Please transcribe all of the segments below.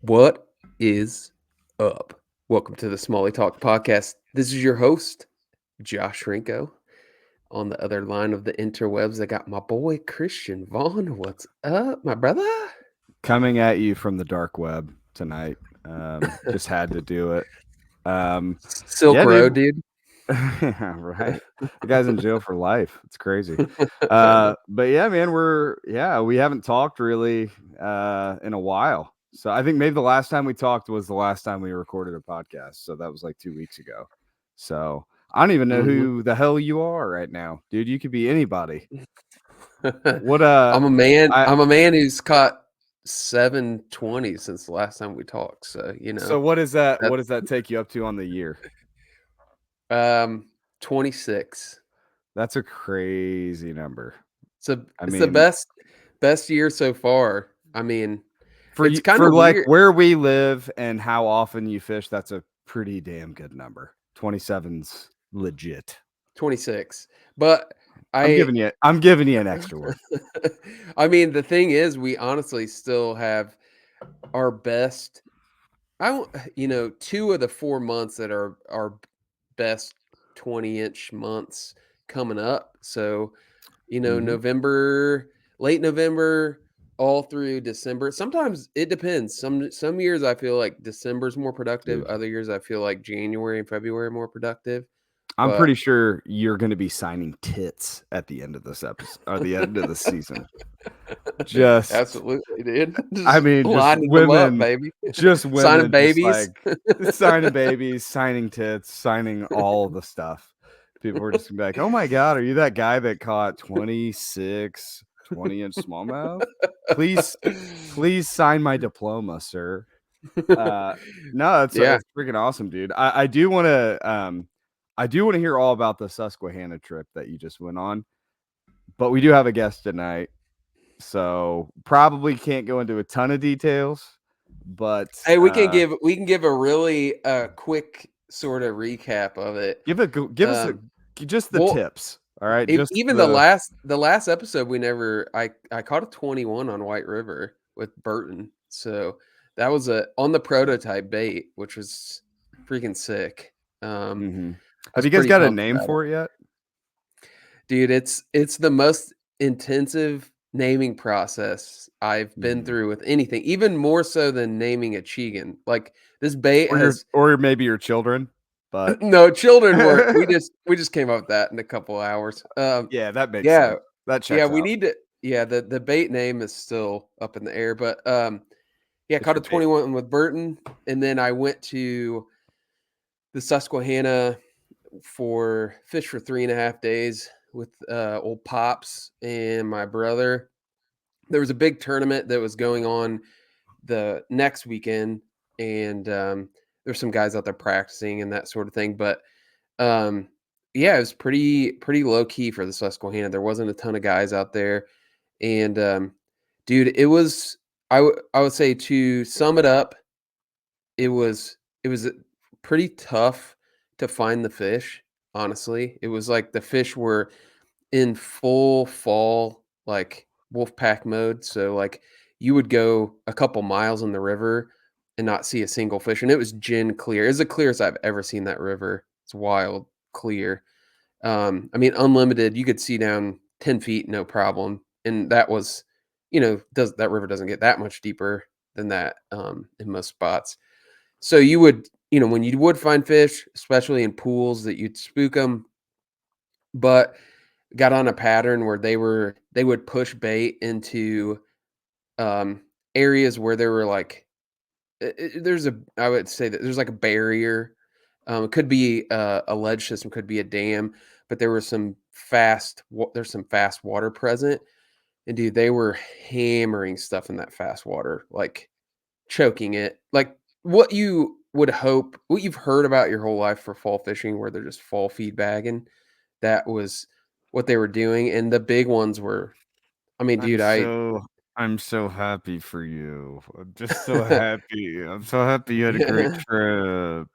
What is up? Welcome to the Smalley Talk podcast. This is your host, Josh Rinko. On the other line of the interwebs, I got my boy Christian Vaughn. What's up, my brother? Coming at you from the dark web tonight. Just had to do it. Silk Yeah, Road, dude. dude. Right. The guy's in jail for life. It's crazy. But yeah, man, we haven't talked really in a while. So I think maybe the last time we talked was the last time we recorded a podcast. So that was like 2 weeks ago. So I don't even know Mhm. who the hell you are right now, dude. You could be anybody. What I'm a man. I I'm a man who's caught 720 since the last time we talked. So so what is that? that What does that take you up to on the year? um 26. That's a crazy number. So I it's the mean, best year so far. I mean, for it's you, kind for of like weird. where we live and how often you fish, that's a pretty damn good number. 27's legit. 26. But I'm I giving you I'm giving you an extra one. I mean, the thing is we honestly still have our best I don't two of the 4 months that are our best 20-inch months coming up. So, Mhm. November, late November, all through December. Sometimes it depends. Some years I feel like December's more productive. Dude, Other years I feel like January and February are more productive. I'm But pretty sure you're going to be signing tits at the end of this episode or the end of the season. Just absolutely, dude. I Just mean, lining them up, baby. just Signing women, just babies. like signing babies, signing tits, signing all the stuff. People were just gonna be like, "Oh my god, are you that guy that caught 26 20-inch smallmouth? Please, please sign my diploma, sir." Uh, no, Yeah. it's freaking awesome, dude. I do want to hear all about the Susquehanna trip that you just went on, but we do have a guest tonight, so probably can't go into a ton of details. But Hey, we can give a really quick sort of recap of it. give us Um, just the well, tips. All right, just even the the last episode we never I caught a 21 on White River with Burton. So that was a on the prototype bait, which was freaking sick. Mhm. I Have was you guys pretty got a pumped name about it. for it yet? Dude, it's the most intensive naming process I've been Mhm. through with anything, even more so than naming a Chegan. Like, this bait Or has maybe your children, but no, children were we just came up with that in a couple hours. yeah, that makes Yeah, sense. That yeah, checks we out. need to yeah, the bait name is still up in the air, but, yeah, It's caught a your bait. 21 with Burton, and then I went to the Susquehanna for fish for 3.5 days with, old Pops and my brother. There was a big tournament that was going on the next weekend, and, there's some guys out there practicing and that sort of thing, but, um, yeah, it was pretty low key for the Susquehanna. There wasn't a ton of guys out there, and, dude, it was I would say to sum it up, it was pretty tough to find the fish, honestly. It was like the fish were in full fall, like, wolf pack mode, so, like, you would go a couple miles in the river and not see a single fish, and it was gin clear. It's the clearest I've ever seen that river. It's wild clear. I mean, unlimited, you could see down 10 feet, no problem, and that was does that river doesn't get that much deeper than that, in most spots. So you would when you would find fish, especially in pools that you'd spook them, but got on a pattern where they would push bait into, um, areas where there were, like, there's a I would say that there's, like, a barrier. It could be a ledge system, could be a dam, but there was there's some fast water present, and dude, they were hammering stuff in that fast water, like, choking it. Like, what you've heard about your whole life for fall fishing where they're just fall feed bagging, that was what they were doing, and the big ones were I mean, I'm dude, I so I'm so happy for you. I'm just so happy. I'm so happy you had a great yeah, trip. No,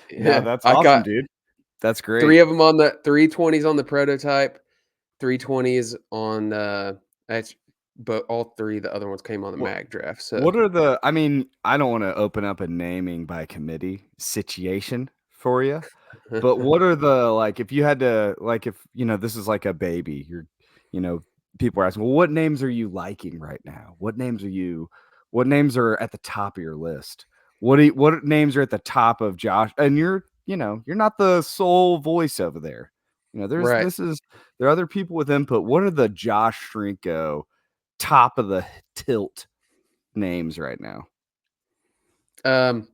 yeah, that's I awesome, got dude. That's great. 3 of them on the 320s on the prototype, 320s on, but all 3 of the other ones came on the What mag draft, so what are the I mean, I don't wanna open up a naming by committee situation for you, but what are the like, if you had to like, if, this is like a baby, you know, people are asking, "Well, what names are you liking right now? What names are at the top of your list? What names are at the top of Josh?" And you're not the sole voice over there. Right. There are other people with input. What are the Josh Shrinko top of the tilt names right now? Um,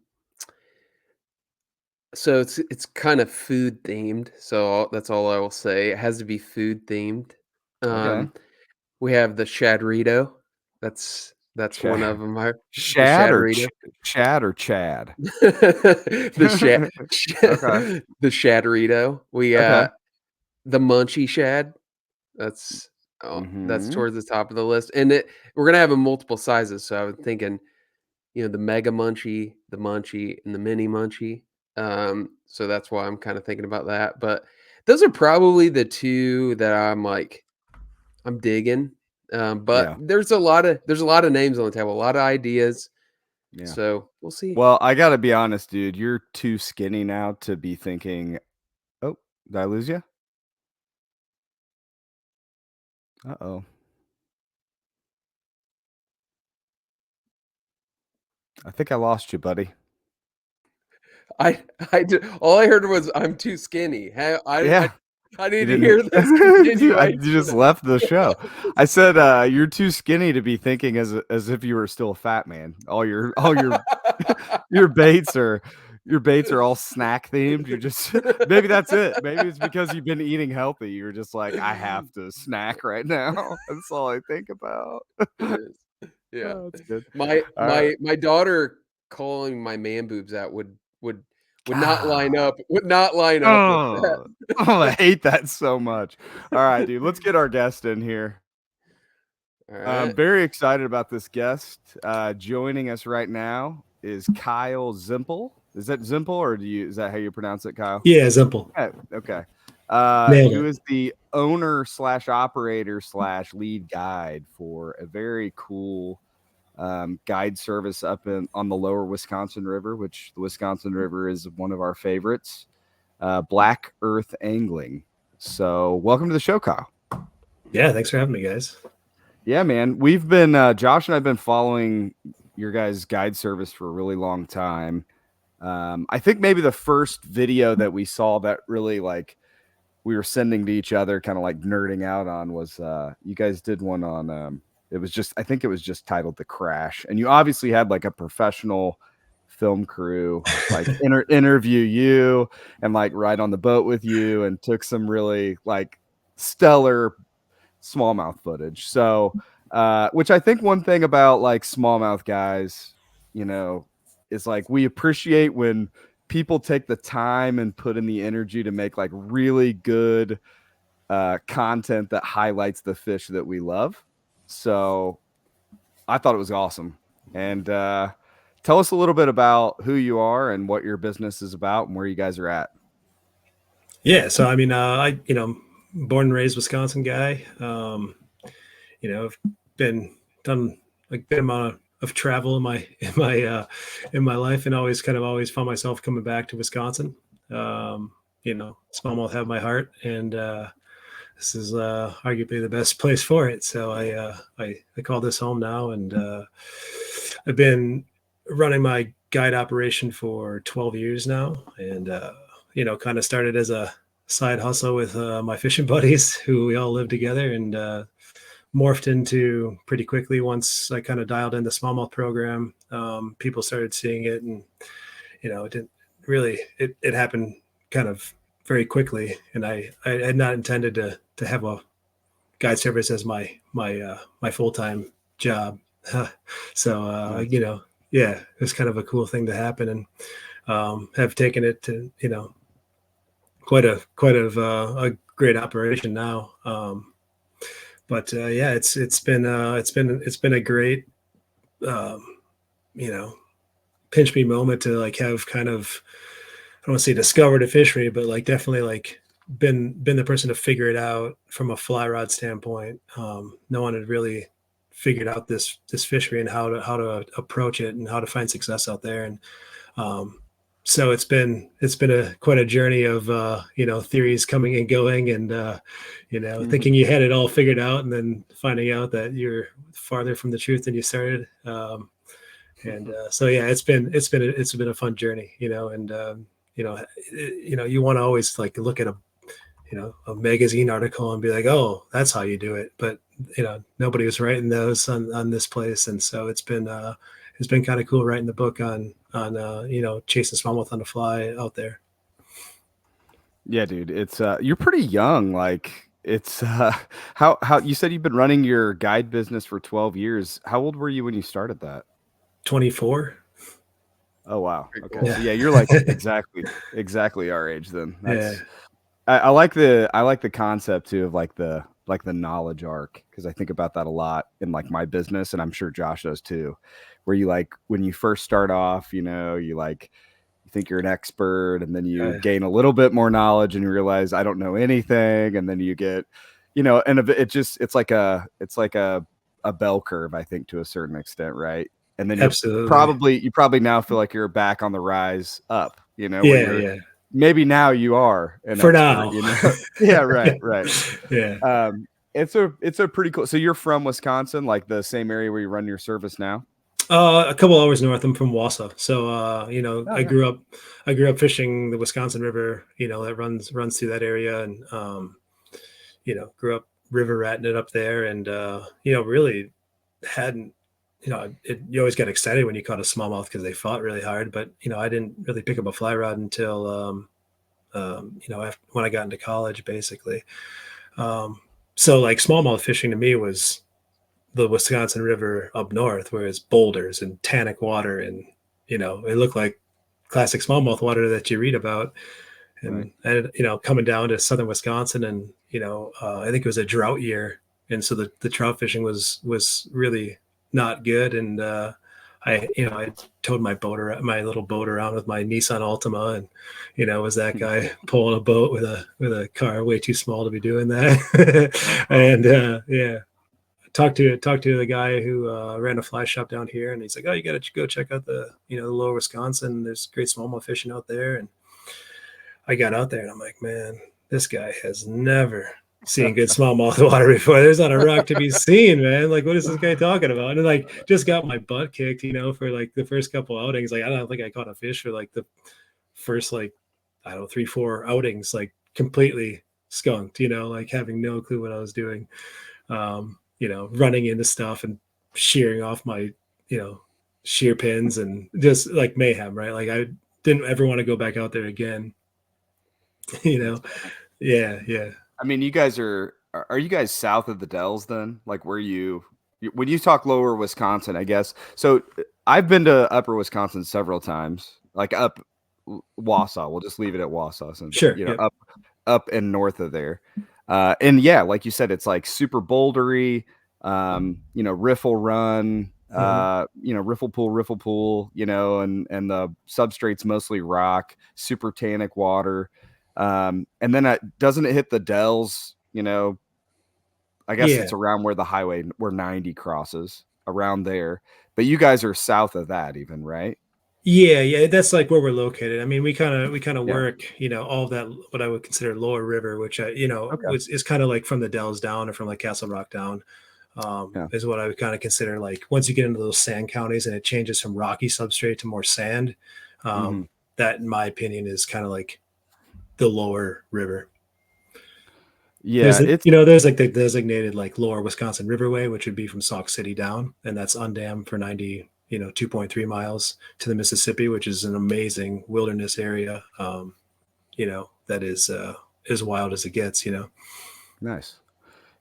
so it's kind of food themed, so that's all I will say. It has to be food themed. Okay. Um, we have the Shadrito. That's one of Chad them. The Shad or Shadrito. Chad or Chad? The sha Okay, the Shadrito. okay. The Munchie Shad. That's that's Mhm. towards the top of the list, and we're gonna have 'em multiple sizes, so I was thinking, the Mega Munchie, the Munchie, and the Mini Munchie. So that's why I'm kinda thinking about that, but those are probably the 2 that I'm digging, but Yeah, there's a lot of names on the table, a lot of ideas, yeah. so we'll see. Well, I gotta be honest, dude, you're too skinny now to be thinking, "Oh, did I lose you? Uh-oh. I think I lost you, buddy." I all I heard was, "I'm too skinny." Yeah. I You need to didn't hear this. Continue. I I need you to just left the show. I said, "You're too skinny to be thinking as if you were still a fat man. All your your baits are your baits are all snack themed. You're just maybe that's it. Maybe it's because you've been eating healthy. You're just like, "I have to snack right now. That's all I think about." It is. Yeah. Oh, that's good. My Alright. my daughter calling my man boobs out would not line God. up with that. Oh, I hate that so much. Alright, dude, let's get our guest in here. I'm Alright. very excited about this guest. Joining us right now is Kyle Zempel. Is that Zempel, or is that how you pronounce it, Kyle? Yeah, Zempel. Oh, okay. Nailed Who it. is the owner slash operator slash lead guide for a very cool guide service up on the lower Wisconsin River, which the Wisconsin River is one of our favorites. Black Earth Angling. So, welcome to the show, Kyle. Yeah, thanks for having me, guys. Yeah, man. We've been Josh and I've been following your guys' guide service for a really long time. I think maybe the first video that we saw that really like we were sending to each other, kind of like nerding out on, was you guys did one on I think it was just titled The Crash. And you obviously had like a professional film crew like interview you and like ride on the boat with you and took some really like stellar smallmouth footage. So, which I think one thing about like smallmouth guys, you know, is like we appreciate when people take the time and put in the energy to make like really good content that highlights the fish that we love. So I thought it was awesome. And tell us a little bit about who you are and what your business is about and where you guys are at. Yeah, so I mean, born and raised Wisconsin guy. I've been done a good amount of travel in my life, and always found myself coming back to Wisconsin. Smallmouth have my heart, and this is arguably the best place for it. So I call this home now, and I've been running my guide operation for 12 years now, and kind of started as a side hustle with my fishing buddies who we all live together, and morphed into pretty quickly once I kind of dialed in the smallmouth program. People started seeing it, and it didn't really it happened kind of very quickly, and I had not intended to have a guide service as my full-time job. So Nice. yeah, it was kind of a cool thing to happen, and have taken it to quite a great operation now. But yeah, it's been a great um, you know pinch me moment to like have kind of, I don't want to say discovered a fishery, but like definitely like been the person to figure it out from a fly rod standpoint. No one had really figured out this fishery and how to approach it and how to find success out there. And so it's been quite a journey of theories coming and going, and thinking you had it all figured out, and then finding out that you're farther from the truth than you started. So yeah, it's been a fun journey, and you want to always like look at a magazine article and be like, oh, that's how you do it, but nobody was writing those on this place. And so it's been kind of cool writing the book on chasing smallmouth on the fly out there. Yeah, dude, it's you're pretty young. Like, it's how you said you've been running your guide business for 12 years. How old were you when you started that? 24. Oh wow. Pretty Okay. cool. So yeah, you're like exactly our age then. That's Yeah. I like the concept too of like the knowledge arc, because I think about that a lot in like my business, and I'm sure Josh does too, where you like when you first start off, you think you're an expert, and then you gain a little bit more knowledge and you realize I don't know anything, and then you get, and it's like a bell curve, I think, to a certain extent, right? And then Absolutely. you probably now feel like you're back on the rise up, where Yeah. you're Yeah. maybe now you are an For expert, now. Yeah, right. Yeah. It's a pretty cool. So you're from Wisconsin, like the same area where you run your service now? A couple hours north. I'm from Wausau, so Oh, I yeah. grew up fishing the Wisconsin River, that runs through that area, and grew up river ratting it up there, and really hadn't, you always got excited when you caught a smallmouth because they fought really hard, but I didn't really pick up a fly rod until after, when I got into college, basically. So like smallmouth fishing to me was the Wisconsin River up north, where it's boulders and tannic water, and it looked like classic smallmouth water that you read about. And coming down to southern Wisconsin, and I think it was a drought year, and so the trout fishing was really not good. And I towed my little boat around with my Nissan Altima, and was that guy pulling a boat with a car way too small to be doing that. And talked to the guy who ran a fly shop down here, and he's like, oh, you got to go check out the lower Wisconsin, there's great smallmouth fishing out there. And I got out there, and I'm like, man, this guy has never seen good smallmouth water before. There's not a rock to be seen, man. Like, what is this guy talking about? And like, just got my butt kicked, for like the first couple outings. Like, I don't think I caught a fish for like the first, like, I don't know, 3-4 outings, like completely skunked, like having no clue what I was doing. Running into stuff and shearing off my, shear pins, and just like mayhem, right? Like, I didn't ever want to go back out there again. Yeah. I mean, you guys are you guys south of the Dells then? Like, where when you talk lower Wisconsin, I guess. So I've been to upper Wisconsin several times, like up Wausau. We'll just leave it at Wausau, since Sure. Yep. up and north of there. And yeah, like you said, it's like super bouldery, riffle run, riffle pool, and the substrate's mostly rock, super tannic water. And then doesn't it hit the Dells, I guess it's around where where 90 crosses, around there. But you guys are south of that even, right? Yeah, that's like where we're located. I mean, we kind of work, all of that, what I would consider lower river, which is kind of like from the Dells down, or from like Castle Rock down, is what I would kind of consider. Like, once you get into those sand counties and it changes from rocky substrate to more sand, that, in my opinion, is kind of like the lower river. Yeah, there's like the designated like lower Wisconsin Riverway, which would be from Sauk City down, and that's undammed for 2.3 miles to the Mississippi, which is an amazing wilderness area. That is as wild as it gets. Nice.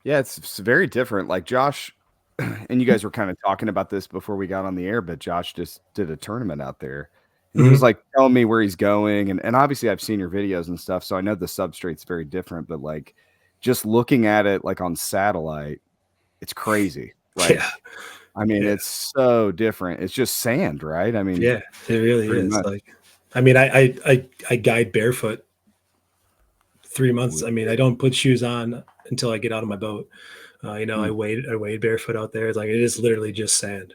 Yeah, it's very different. Like Josh, and you guys were kind of talking about this before we got on the air, but Josh just did a tournament out there. And he was like telling me where he's going. And obviously I've seen your videos and stuff, so I know the substrate's very different, but like just looking at it like on satellite, it's crazy. Like, yeah. I mean, it's so different. It's just sand, right? I mean, yeah, it really is. much. Like, I mean, I guide barefoot 3 months. I mean, I don't put shoes on until I get out of my boat. I Mm, wade barefoot out there. It's like it is literally just sand.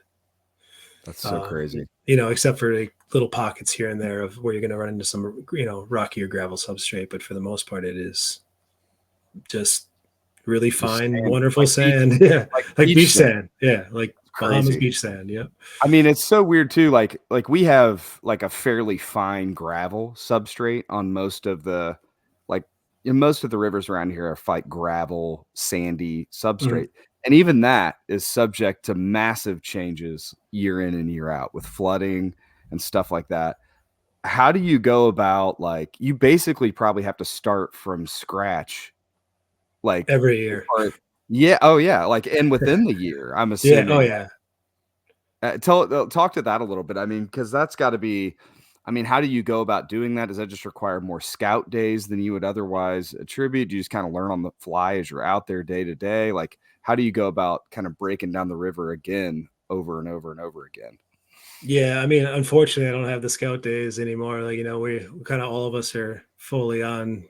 that's so crazy. Except for like little pockets here and there of where you're going to run into some, rocky or gravel substrate. But for the most part, it is just really Just fine, sand, wonderful sand. Yeah. like Like beach beach sand. sand. Yeah. Like It's Bahamas crazy. beach sand. Yep. I mean, it's so weird too. Like we have like a fairly fine gravel substrate on most of the like in most of the rivers around here are like gravel, sandy Mhm. substrate. And even that is subject to massive changes year in and year out with flooding and stuff like that. How do you go about like you basically probably have to start from scratch, like Every as year. far as yeah, oh yeah, like and within the year, I'm Yeah. Oh, assuming. yeah. Talk to that a little bit. I mean, because that's got to be. I mean, how do you go about doing that? Does that just require more scout days than you would otherwise attribute? Do you just kind of learn on the fly as you're out there day to day? Like, how do you go about kind of breaking down the river again over and over and over again? Yeah, I mean, unfortunately, I don't have the scout days anymore. Like, we kind of all of us are fully on,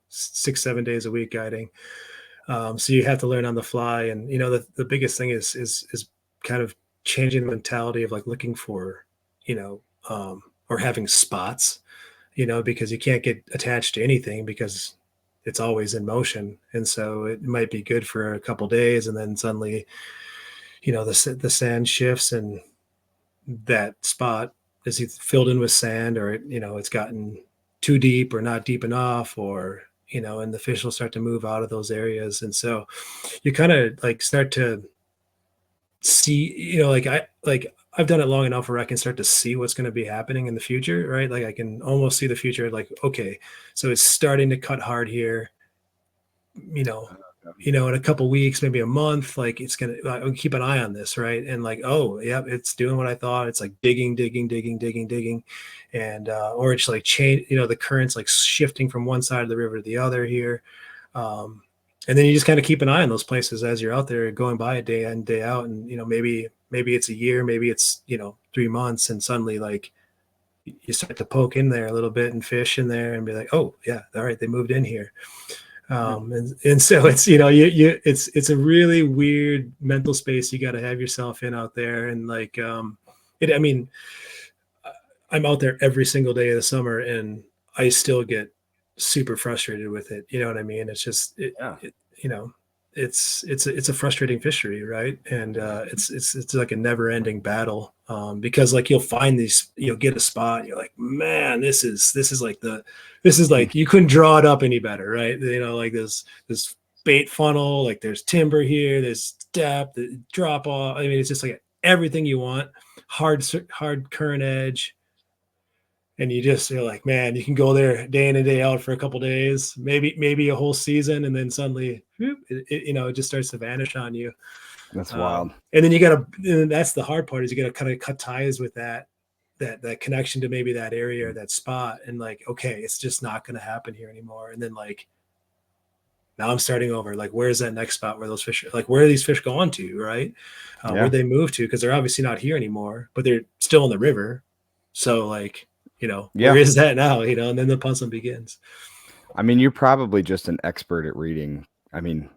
6, 7 days a week guiding. So you have to learn on the fly, and the biggest thing is kind of changing the mentality of like looking for, you know, or having spots, because you can't get attached to anything because it's always in motion, and so it might be good for a couple days, and then suddenly, the sand shifts and that spot is either filled in with sand or it's gotten too deep or not deep enough or and the fish will start to move out of those areas, and so you kind of like start to see, I've done it long enough where I can start to see what's going to be happening in the future, right? Like I can almost see the future, like, okay, so it's starting to cut hard here, you know, in a couple weeks, maybe a month, like it's gonna, I'll keep an eye on this, right? And like, oh, yeah, it's doing what I thought. It's like digging, digging, digging, digging, digging, and or it's like change, the currents like shifting from one side of the river to the other here. Um, and then you just kind of keep an eye on those places as you're out there going by it day in, day out, and maybe it's a year, maybe it's 3 months, and suddenly like you start to poke in there a little bit and fish in there and be like, oh yeah, all right, they moved in here. Yeah. And so it's it's a really weird mental space you got to have yourself in out there, and like I mean, I'm out there every single day of the summer and I still get super frustrated with it, you know what I mean? It's just Yeah. it you know it's a frustrating fishery, right? And it's like a never ending battle, because like you'll find these, you'll get a spot and you're like, man, this is like you couldn't draw it up any better, right? Like this bait funnel, like there's timber here, there's depth, drop off. I mean, it's just like everything you want. Hard current edge, and you're like, man, you can go there day in and day out for a couple days, maybe a whole season, and then suddenly whoop, it just starts to vanish on you. That's wild. And then you gotta, and that's the hard part, is you gotta kind of cut ties with that connection to maybe that area or that spot, and like, okay, it's just not going to happen here anymore. And then like now I'm starting over, like where's that next spot where those fish, like where are these fish going to, right? Yeah. Where'd they move to, because they're obviously not here anymore, but they're still in the river. So like, where Yeah. is that now, and then the puzzle begins. I mean, you're probably just an expert at reading. I mean,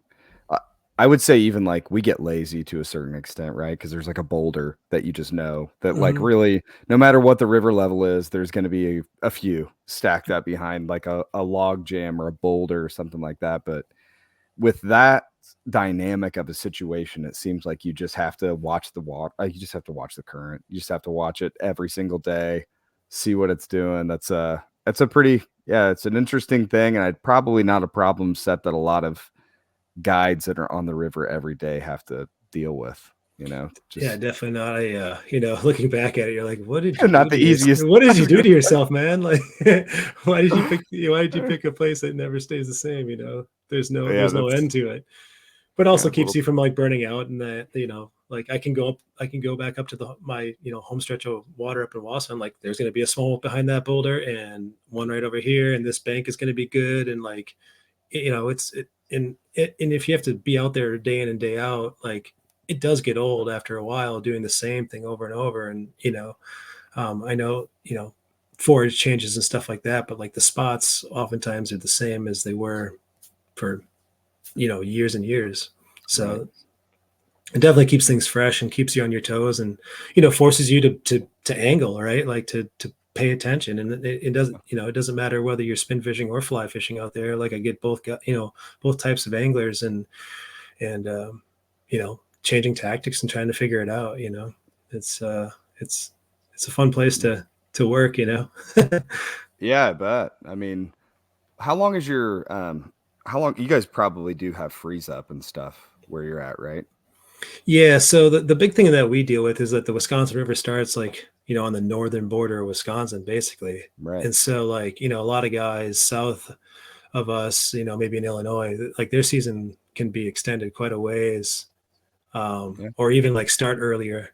I I would say even like we get lazy to a certain extent, right? Because there's like a boulder that you just know that like Mhm. really, no matter what the river level is, there's going to be a few stacked up behind like a log jam or a boulder or something like that. But with that dynamic of a situation, it seems like you just have to watch the water. You just have to watch the current. You just have to watch it every single day, see what it's doing. That's a pretty yeah. It's an interesting thing, and I'd probably not a problem set that a lot of guides that are on the river every day have to deal with. You know, Yeah, just definitely not a, looking back at it, you're like, what did you not do the to yourself? easiest. What I did you was do gonna to yourself, man? Like, why did you pick a place that never stays the same? yeah, There's no that's end to it, but yeah, also a keeps little you from like burning out. And that, like I can go back up to my, home stretch of water up in Wausau. Like there's going to be a small behind that boulder and one right over here. And this bank is going to be good. And like, and if you have to be out there day in and day out, like it does get old after a while doing the same thing over and over. And I know, forage changes and stuff like that, but like the spots oftentimes are the same as they were for years and years. Right. So it definitely keeps things fresh and keeps you on your toes, and forces you to angle, right, like to pay attention. And it doesn't, it doesn't matter whether you're spin fishing or fly fishing out there. Like I get both types of anglers, and changing tactics and trying to figure it out. It's it's it's a fun place to work. Yeah, I bet. I mean, how long is your how long you guys probably do have freeze up and stuff where you're at, right? Yeah, so the big thing that we deal with is that the Wisconsin River starts like, on the northern border of Wisconsin, basically. Right. And so like, a lot of guys south of us, maybe in Illinois, like their season can be extended quite a ways, Yeah. or even like start earlier.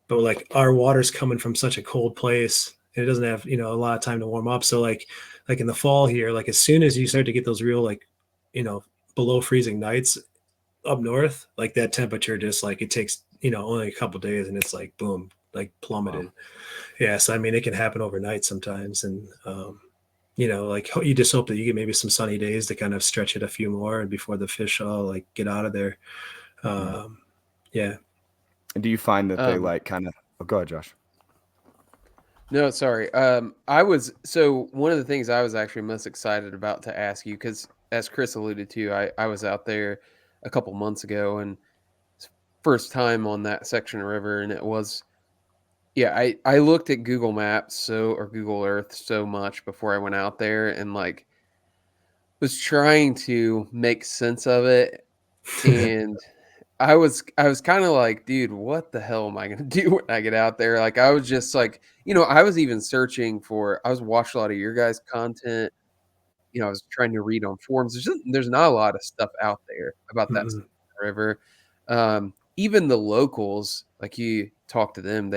But like our water's coming from such a cold place and it doesn't have, a lot of time to warm up. So like in the fall here, like as soon as you start to get those real like, you know, below freezing nights, up north, like that temperature just like it takes, only a couple days and it's like boom, like Wow. plummeted. Yeah. So I mean it can happen overnight sometimes. And like you just hope that you get maybe some sunny days to kind of stretch it a few more and before the fish all like get out of there. Yeah. Yeah. And do you find that they Um, like kind of oh, go ahead, Josh. no, sorry. So one of the things I was actually most excited about to ask you, because as Chris alluded to, I was out there a couple months ago and it's first time on that section of river, and it was, yeah, I looked at Google Maps or Google Earth so much before I went out there and like was trying to make sense of it. And I was kind of like, dude, what the hell am I gonna do when I get out there? Like I was just like, I was even searching I was watching a lot of your guys' content. I was trying to read on forums. There's not a lot of stuff out there about that Mm-mm. river. Even the locals, like you talk to them,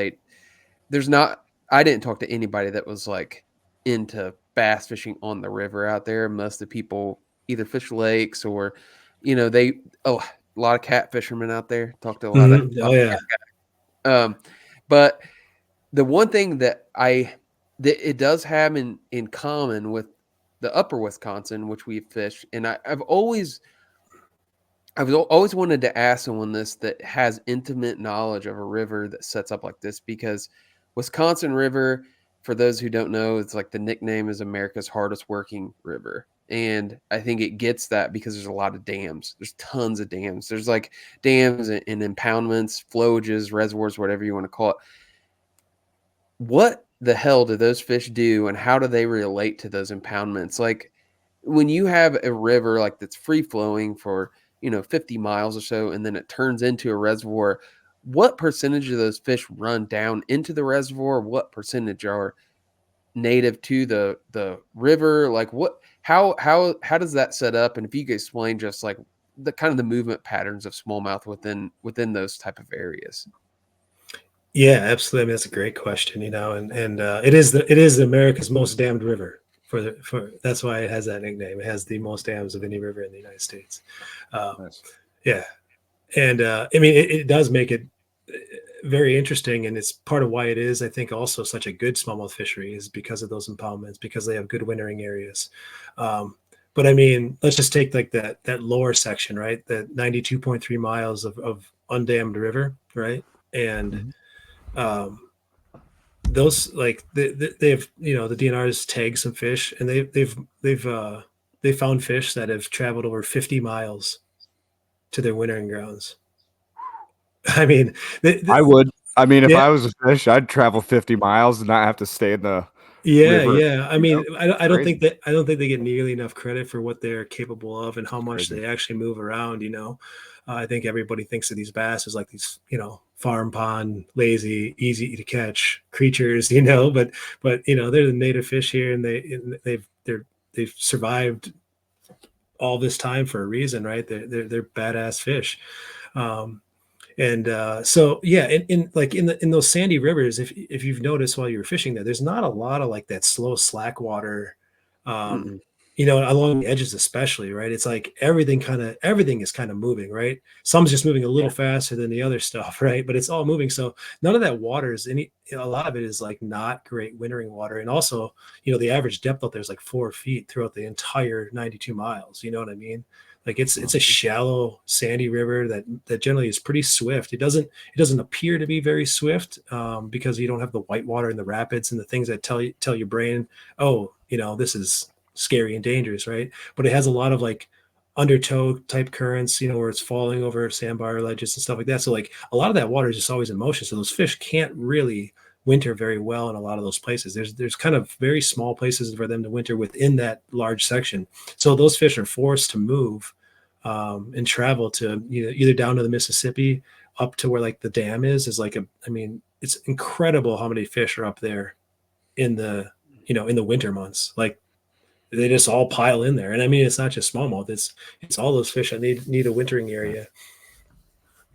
there's not I didn't talk to anybody that was like into bass fishing on the river out there. Most of the people either fish lakes or, they a lot of cat fishermen out there. Talked to a lot of Mhm. Oh yeah. um, but the one thing that it does have in common with the upper Wisconsin, which we fish, and I've always wanted to ask someone this that has intimate knowledge of a river that sets up like this, because Wisconsin River, for those who don't know, it's like the nickname is America's hardest working river. And I think it gets that because there's a lot of dams. There's tons of dams. There's like dams and impoundments, flowages, reservoirs, whatever you want to call it. What the hell do those fish do and how do they relate to those impoundments? Like when you have a river like that's free flowing for, 50 miles or so and then it turns into a reservoir, what percentage of those fish run down into the reservoir? What percentage are native to the river? Like how does that set up? And if you could explain just like the kind of the movement patterns of smallmouth within those type of areas. Yeah, absolutely. I mean, that's a great question, and it is America's most dammed river for that's why it has that nickname. It has the most dams of any river in the United States. Um, Nice. yeah, and I mean, it does make it very interesting, and it's part of why it is, I think, also such a good smallmouth fishery is because of those impoundments, because they have good wintering areas. But I mean, let's just take like that lower section, right? That 92.3 miles of undammed river, right? And Mhm. um, those like they've the DNR's tagged some fish, and they found fish that have traveled over 50 miles to their wintering grounds. I mean, I would. I mean, if yeah, I was a fish, I'd travel 50 miles and not have to stay in the yeah, river. yeah. I mean, I don't Crazy. think they get nearly enough credit for what they're capable of and how It's much crazy. they actually move around. I think everybody thinks of these bass as like these, farm pond, lazy, easy to catch creatures, but they're the native fish here, and they've survived all this time for a reason, right? They're badass fish. Um, and so yeah, in like in those sandy rivers, if you've noticed while you were fishing there, there's not a lot of like that slow slack water, um, Mm-mm. along the edges especially, right? It's like everything is kind of moving, right? Some's just moving a little Yeah. faster than the other stuff, right? But it's all moving. So none of that water is a lot of it is like not great wintering water. And also, the average depth out there is like 4 feet throughout the entire 92 miles. You know what I mean? Like it's a shallow, sandy river that generally is pretty swift. It doesn't appear to be very swift because you don't have the white water and the rapids and the things that tell your brain, oh, this is scary and dangerous, right? But it has a lot of like undertow type currents, where it's falling over sandbar ledges and stuff like that. So like a lot of that water is just always in motion. So those fish can't really winter very well in a lot of those places. There's kind of very small places for them to winter within that large section. So those fish are forced to move and travel to either down to the Mississippi up to where like the dam is like it's incredible how many fish are up there in the in the winter months. Like they just all pile in there. And I mean, it's not just smallmouth, it's all those fish that need a wintering area.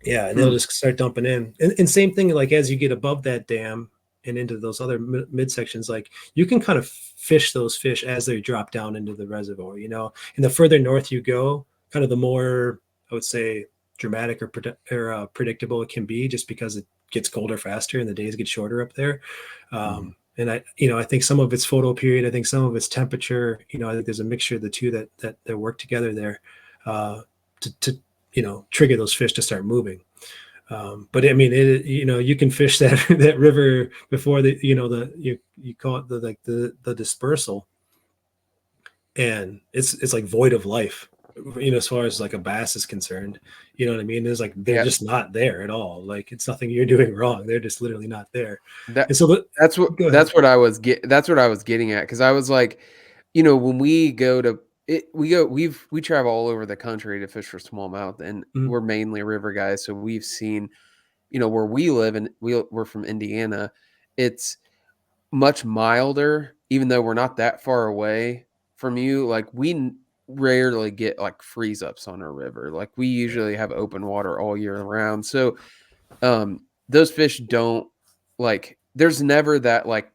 Yeah, and they'll just start dumping in. And same thing, like as you get above that dam and into those other midsections, like you can kind of fish those fish as they drop down into the reservoir, And the further north you go, kind of the more, I would say, dramatic or predictable it can be, just because it gets colder faster and the days get shorter up there. And I think some of it's photo period. I think some of it's temperature. I think there's a mixture of the two that work together there to trigger those fish to start moving. But I mean, you can fish that that river before you call it the dispersal, and it's like void of life. As far as like a bass is concerned, you know what I mean? There's like they're just not there at all. Like it's nothing you're doing wrong. They're just literally not there. And so that's what I was getting at, because I was like, when we go to it, we travel all over the country to fish for smallmouth, and we're mainly river guys, so we've seen, where we live, and we're from Indiana. It's much milder, even though we're not that far away from you. Like we rarely get like freeze ups on our river. Like we usually have open water all year round. So those fish don't, like, there's never that like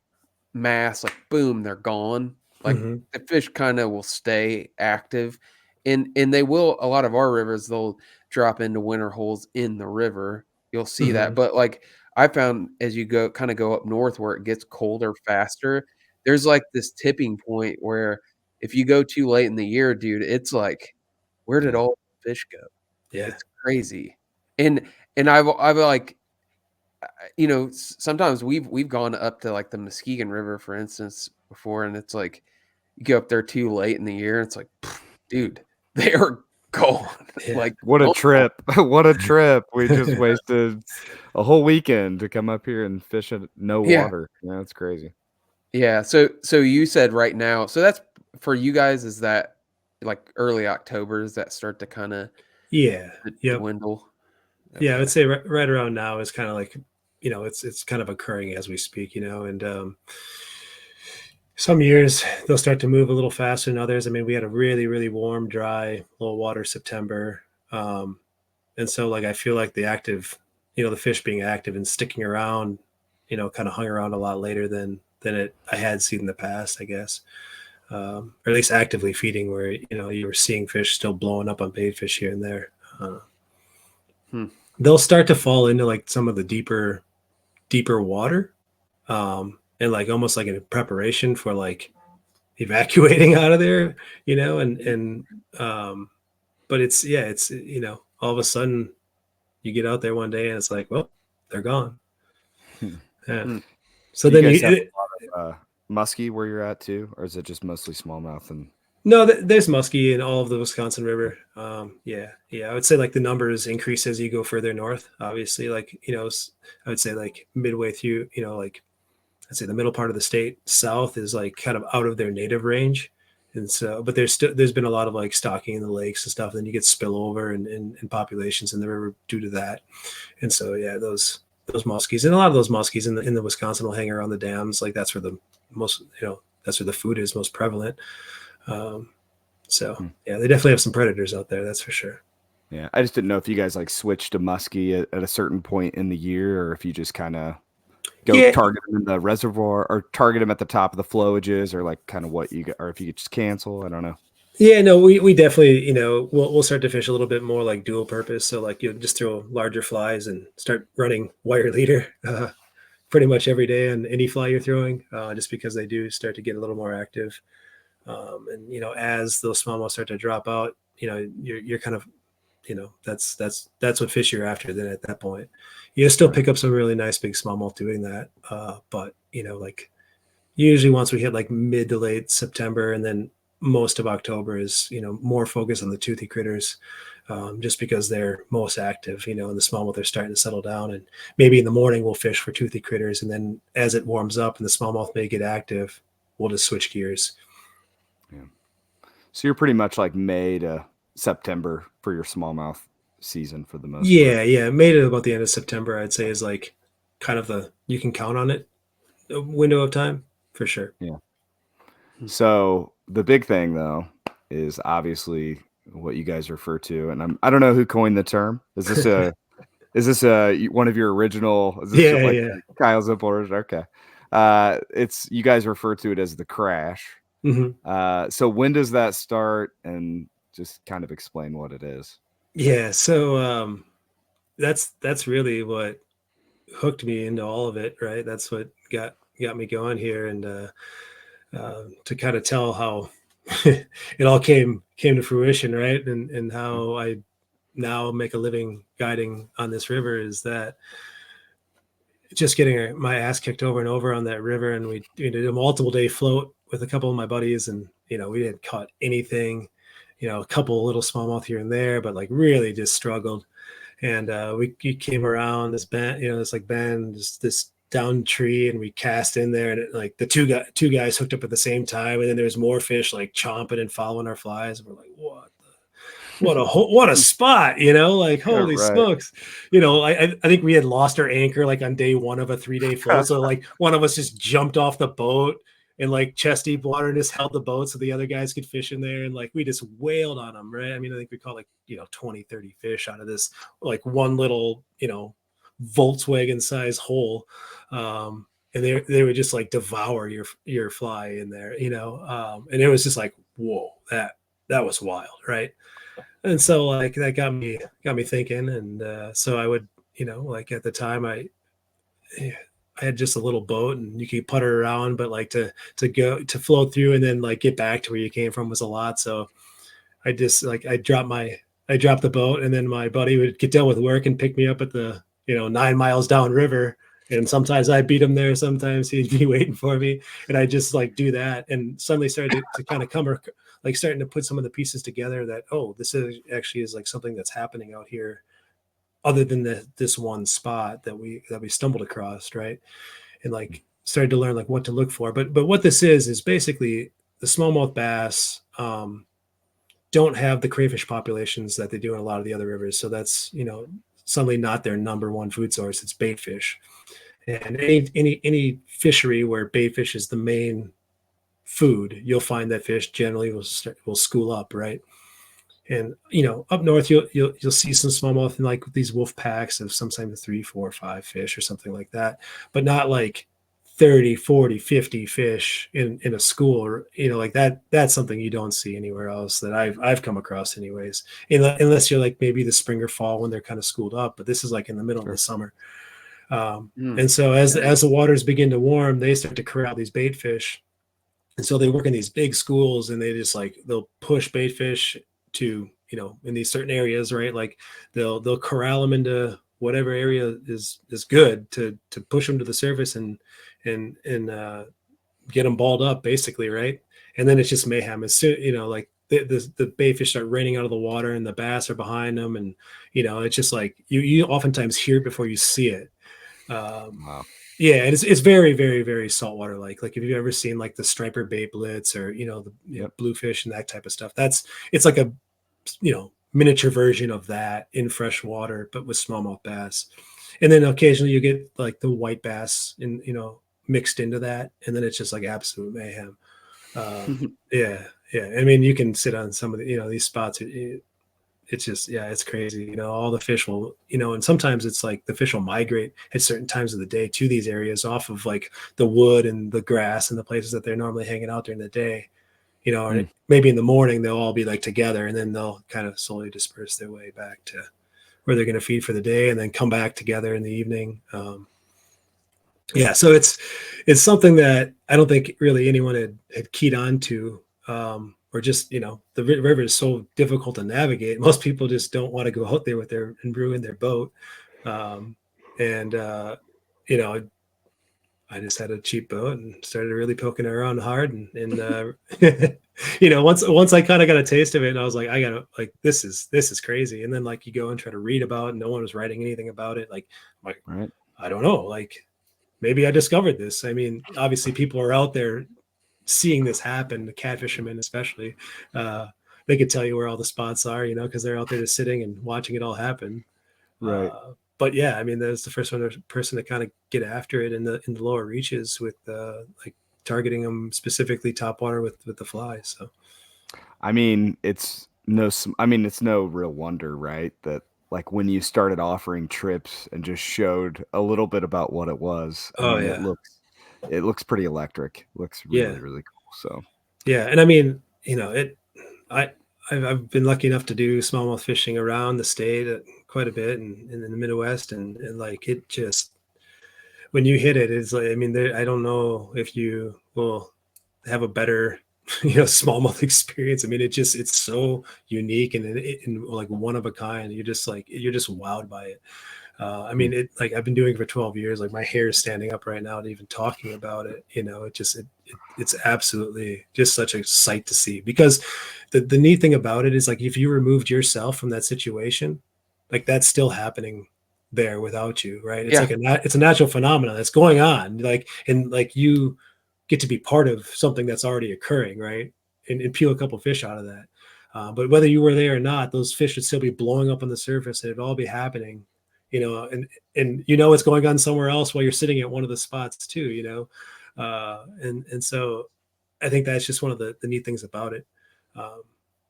mass, like boom, they're gone. Like the fish kind of will stay active, and they will, a lot of our rivers, they'll drop into winter holes in the river. You'll see that. But like I found, as you go up north where it gets colder faster, there's like this tipping point where if you go too late in the year, dude, it's like, where did all the fish go? Yeah. It's crazy. And I've like, sometimes we've gone up to like the Muskegon River, for instance, before, and it's like you go up there too late in the year, it's like, dude, they are gone. Yeah. Like, what a trip. What a trip. We just wasted a whole weekend to come up here and fish at no water. Yeah, that's crazy. Yeah. So you said right now, so that's for you guys, is that like early October? Does that start to kind of dwindle? Okay. Yeah, I would say right around now is kind of like, it's kind of occurring as we speak, and some years they'll start to move a little faster than others. I mean, we had a really, really warm, dry, low water September. And so like, I feel like the fish being active and sticking around, kind of hung around a lot later than I had seen in the past, I guess. Or at least actively feeding, where, you were seeing fish still blowing up on bait fish here and there. They'll start to fall into like some of the deeper water, and like almost like in preparation for like evacuating out of there, but it's all of a sudden you get out there one day and it's like, well, they're gone. Yeah. So do then you guys have a lot of muskie where you're at too, or is it just mostly smallmouth? And no, there's muskie in all of the Wisconsin River. Yeah. I would say like the numbers increase as you go further north. Obviously, like, I would say like midway through, like I'd say the middle part of the state south is like kind of out of their native range. And so, but there's been a lot of like stocking in the lakes and stuff. Then you get spillover and populations in the river due to that. And so, yeah, those muskies, and a lot of those muskies in the Wisconsin will hang around the dams. Like that's where the most, that's where the food is most prevalent. So yeah, they definitely have some predators out there. That's for sure. Yeah. I just didn't know if you guys like switched to muskie at a certain point in the year, or if you just kind of go target them in the reservoir, or target them at the top of the flowages, or like kind of what you got, or if you could just cancel. I don't know. Yeah, no, we definitely, we'll start to fish a little bit more like dual purpose. So like you just throw larger flies and start running wire leader pretty much every day on any fly you're throwing, just because they do start to get a little more active. And as those smallmouth start to drop out, you're kind of, that's what fish you're after then at that point. You still Right. pick up some really nice big smallmouth doing that. But like usually once we hit like mid to late September, and then most of October is, more focused on the toothy critters, just because they're most active, and the smallmouth are starting to settle down. And maybe in the morning we'll fish for toothy critters, and then as it warms up and the smallmouth may get active, we'll just switch gears. Yeah. So you're pretty much like May to September for your smallmouth season for the most part. Yeah, made it about the end of September, I'd say, is like kind of you can count on it, a window of time for sure. Yeah. Hmm. So the big thing though is obviously what you guys refer to, and I don't know who coined the term. Is this one of your original? Is this Yeah, like yeah. Kyle Zempel? Okay. It's you guys refer to it as the crash. Hmm. So when does that start? And just kind of explain what it is. Yeah, so that's really what hooked me into all of it, right? That's what got me going here, and to kind of tell how it all came to fruition, right? And Yeah. how I now make a living guiding on this river is that just getting my ass kicked over and over on that river, and we did a multiple day float with a couple of my buddies, and we didn't caught anything, a couple little smallmouth here and there, but like really just struggled. And we came around this bend, this like bend, this down tree, and we cast in there, and like the two guys hooked up at the same time, and then there's more fish like chomping and following our flies, and we're like, what a spot, like Yeah, holy right. smokes. I think we had lost our anchor like on day one of a 3-day float, so like one of us just jumped off the boat and like chest deep water and just held the boat so the other guys could fish in there, and like we just wailed on them, right? I mean, I think we caught like 20-30 fish out of this like one little Volkswagen size hole. And they would just like devour your fly in there, and it was just like, whoa, that was wild, right? And so like that got me thinking. And so I would, like at the time I had just a little boat, and you could putter around, but like to go to float through and then like get back to where you came from was a lot. So I just like I dropped the boat, and then my buddy would get done with work and pick me up at the 9 miles down river. And sometimes I beat him there, sometimes he'd be waiting for me, and I just like do that, and suddenly started to kind of like starting to put some of the pieces together that, oh, this is like something that's happening out here other than this one spot that we stumbled across, right? And like started to learn like what to look for. But what this is basically the smallmouth bass don't have the crayfish populations that they do in a lot of the other rivers. So that's suddenly not their number one food source. It's bait fish. And any fishery where bait fish is the main food, you'll find that fish generally will school up, right? And up north, you'll see some smallmouth in like these wolf packs of sometimes 3, 4, 5 fish or something like that, but not like 30, 40, 50 fish in a school, or like that. That's something you don't see anywhere else that I've come across, anyways. Unless you're like maybe the spring or fall when they're kind of schooled up, but this is like in the middle of the Sure. summer. Mm. And so as the waters begin to warm, they start to corral these bait fish, and so they work in these big schools, and they just like they'll push bait fish to in these certain areas, right? Like they'll corral them into whatever area is good to push them to the surface and get them balled up, basically, right? And then it's just mayhem. As soon like the bait fish start raining out of the water, and the bass are behind them, and it's just like you oftentimes hear it before you see it. Um, Wow. yeah, and it's very, very, very saltwater like. Like if you've ever seen like the striper bait blitz, or the Yep. bluefish and that type of stuff, it's like a miniature version of that in fresh water, but with smallmouth bass. And then occasionally you get like the white bass in mixed into that, and then it's just like absolute mayhem. Yeah, yeah. I mean, you can sit on some of the these spots. It's just, yeah, it's crazy. All the fish will, and sometimes it's like the fish will migrate at certain times of the day to these areas off of like the wood and the grass and the places that they're normally hanging out during the day. Or Mm. maybe in the morning they'll all be like together, and then they'll kind of slowly disperse their way back to where they're going to feed for the day, and then come back together in the evening. Yeah, so it's something that I don't think really anyone had keyed on to or just, the river is so difficult to navigate. Most people just don't want to go out there with their and ruin their boat. Um, and you know, I just had a cheap boat and started really poking around hard, once I kind of got a taste of it, and I was like, I gotta, like, this is crazy. And then, like, you go and try to read about it, and no one was writing anything about it. Like, Right. I don't know, like, maybe I discovered this. I mean, obviously people are out there seeing this happen, the cat fishermen especially. uh they could tell you where all the spots are, because they're out there just sitting and watching it all happen. Right. But yeah, I mean, that's the first person to kind of get after it in the lower reaches with like targeting them specifically top water with the flies. So I mean, it's no real wonder, right? That like when you started offering trips and just showed a little bit about what it was. I oh mean, yeah, it looks pretty electric. Looks yeah, really, really cool. So, yeah. And I mean, I I've been lucky enough to do smallmouth fishing around the state quite a bit, and in the Midwest, and like, it just, when you hit it, it's like, I mean, I don't know if you will have a better smallmouth experience. I mean, it's so unique and like one of a kind. You're just wowed by it. I mm, mean, it, like, I've been doing it for 12 years. Like, my hair is standing up right now to even talking about it. It's absolutely just such a sight to see, because the neat thing about it is, like, if you removed yourself from that situation, like, that's still happening there without you, right? It's Yeah. like it's a natural phenomenon that's going on, like, and like, you get to be part of something that's already occurring, right? And peel a couple fish out of that. But whether you were there or not, those fish would still be blowing up on the surface, and it'd all be happening, and it's going on somewhere else while you're sitting at one of the spots too, and so I think that's just one of the neat things about it. Um,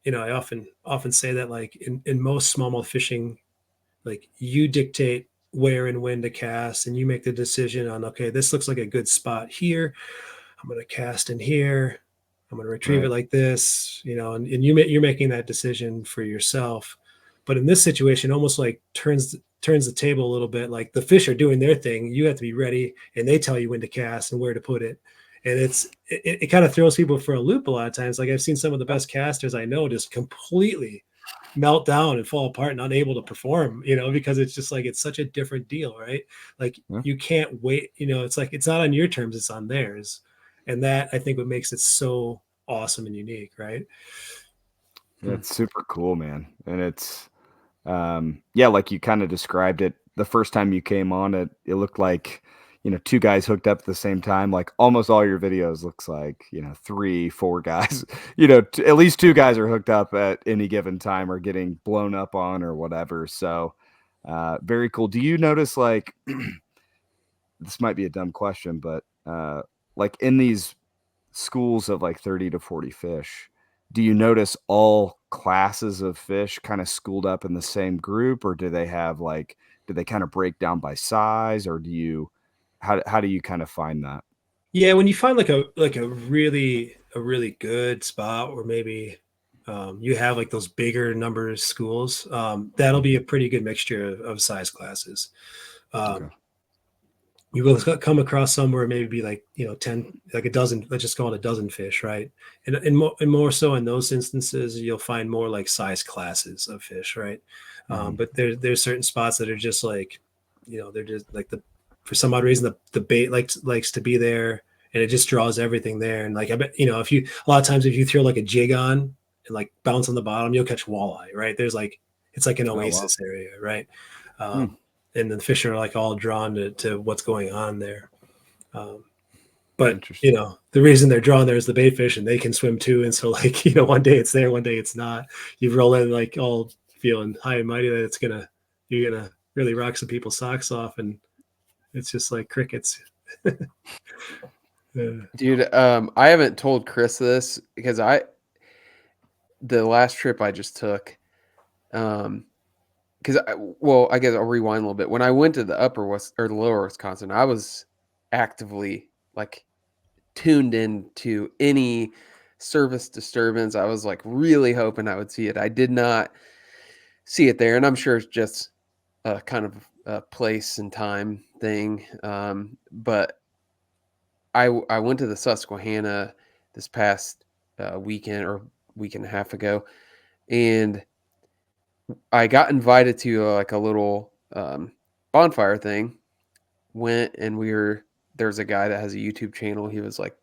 I often say that, like, in most smallmouth fishing, like, you dictate where and when to cast, and you make the decision on, okay, this looks like a good spot here. I'm going to cast in here. I'm going to retrieve it right. like this, and you're making that decision for yourself. But in this situation, almost like turns the table a little bit. Like, the fish are doing their thing. You have to be ready, and they tell you when to cast and where to put it. And it kind of throws people for a loop a lot of times. Like, I've seen some of the best casters I know just completely melt down and fall apart and unable to perform, because it's just like, it's such a different deal, right? Like, Yeah. you can't wait, it's like, it's not on your terms, it's on theirs. And that, I think, what makes it so awesome and unique, right? Yeah, it's super cool, man. And it's yeah, like you kind of described it the first time you came on it, it looked like, two guys hooked up at the same time. Like almost all your videos looks like, three, four guys, at least two guys are hooked up at any given time or getting blown up on or whatever. So, very cool. Do you notice like this might be a dumb question, but like in these schools of like 30 to 40 fish, do you notice all classes of fish kind of schooled up in the same group, or do they kind of break down by size, or how do you kind of find that? Yeah, when you find like a really good spot, or maybe you have like those bigger numbers schools, that'll Mm, be a pretty good mixture of size classes. okay. Um, you will come across somewhere maybe like 10, like a dozen, let's just call it a dozen fish, right? And more so in those instances, you'll find more like size classes of fish, right? Hmm. But there's certain spots that are just like, they're just like, the for some odd reason the bait likes to be there, and it just draws everything there. And like, I bet, if you a lot of times, if you throw like a jig on and like bounce on the bottom, you'll catch walleye, right? It's like an Oh wow. oasis area, right? Hmm. And the fish are like all drawn to what's going on there. Um, but Interesting. the reason they're drawn there is the bait fish, and they can swim too. And so, like, one day it's there, one day it's not. You roll in like all feeling high and mighty that you're gonna really rock some people's socks off, and it's just like crickets. Uh, Dude, I haven't told Chris this because the last trip I just took, um, because I guess I'll rewind a little bit. When I went to the upper West or the lower Wisconsin, I was actively like tuned in to any service disturbance. I was like really hoping I would see it. I did not see it there, and I'm sure it's just a kind of a place and time thing. But I went to the Susquehanna this past weekend or week and a half ago, and I got invited to like a little bonfire thing. Went and there's a guy that has a YouTube channel. He was like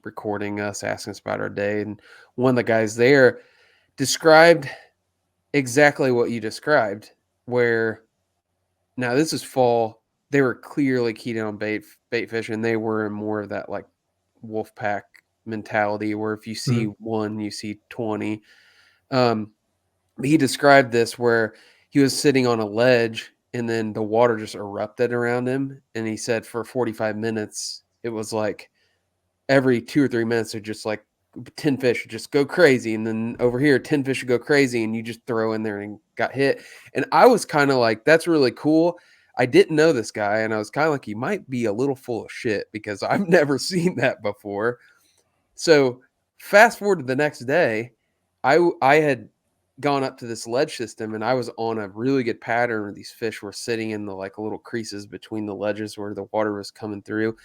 recording us, asking us about our day, and one of the guys there described exactly what you described. Where now this is fall, they were clearly keyed on bait fishing. They were in more of that like wolf pack mentality, where if you see Mhm. one, you see 20. Um, he described this where he was sitting on a ledge and then the water just erupted around him. And he said for 45 minutes, it was like every 2 or 3 minutes, it just like 10 fish would just go crazy. And then over here, 10 fish would go crazy and you just throw in there and got hit. And I was kind of like, that's really cool. I didn't know this guy. And I was kind of like, he might be a little full of shit because I've never seen that before. So fast forward to the next day, I had gone up to this ledge system and I was on a really good pattern where these fish were sitting in the like little creases between the ledges where the water was coming through.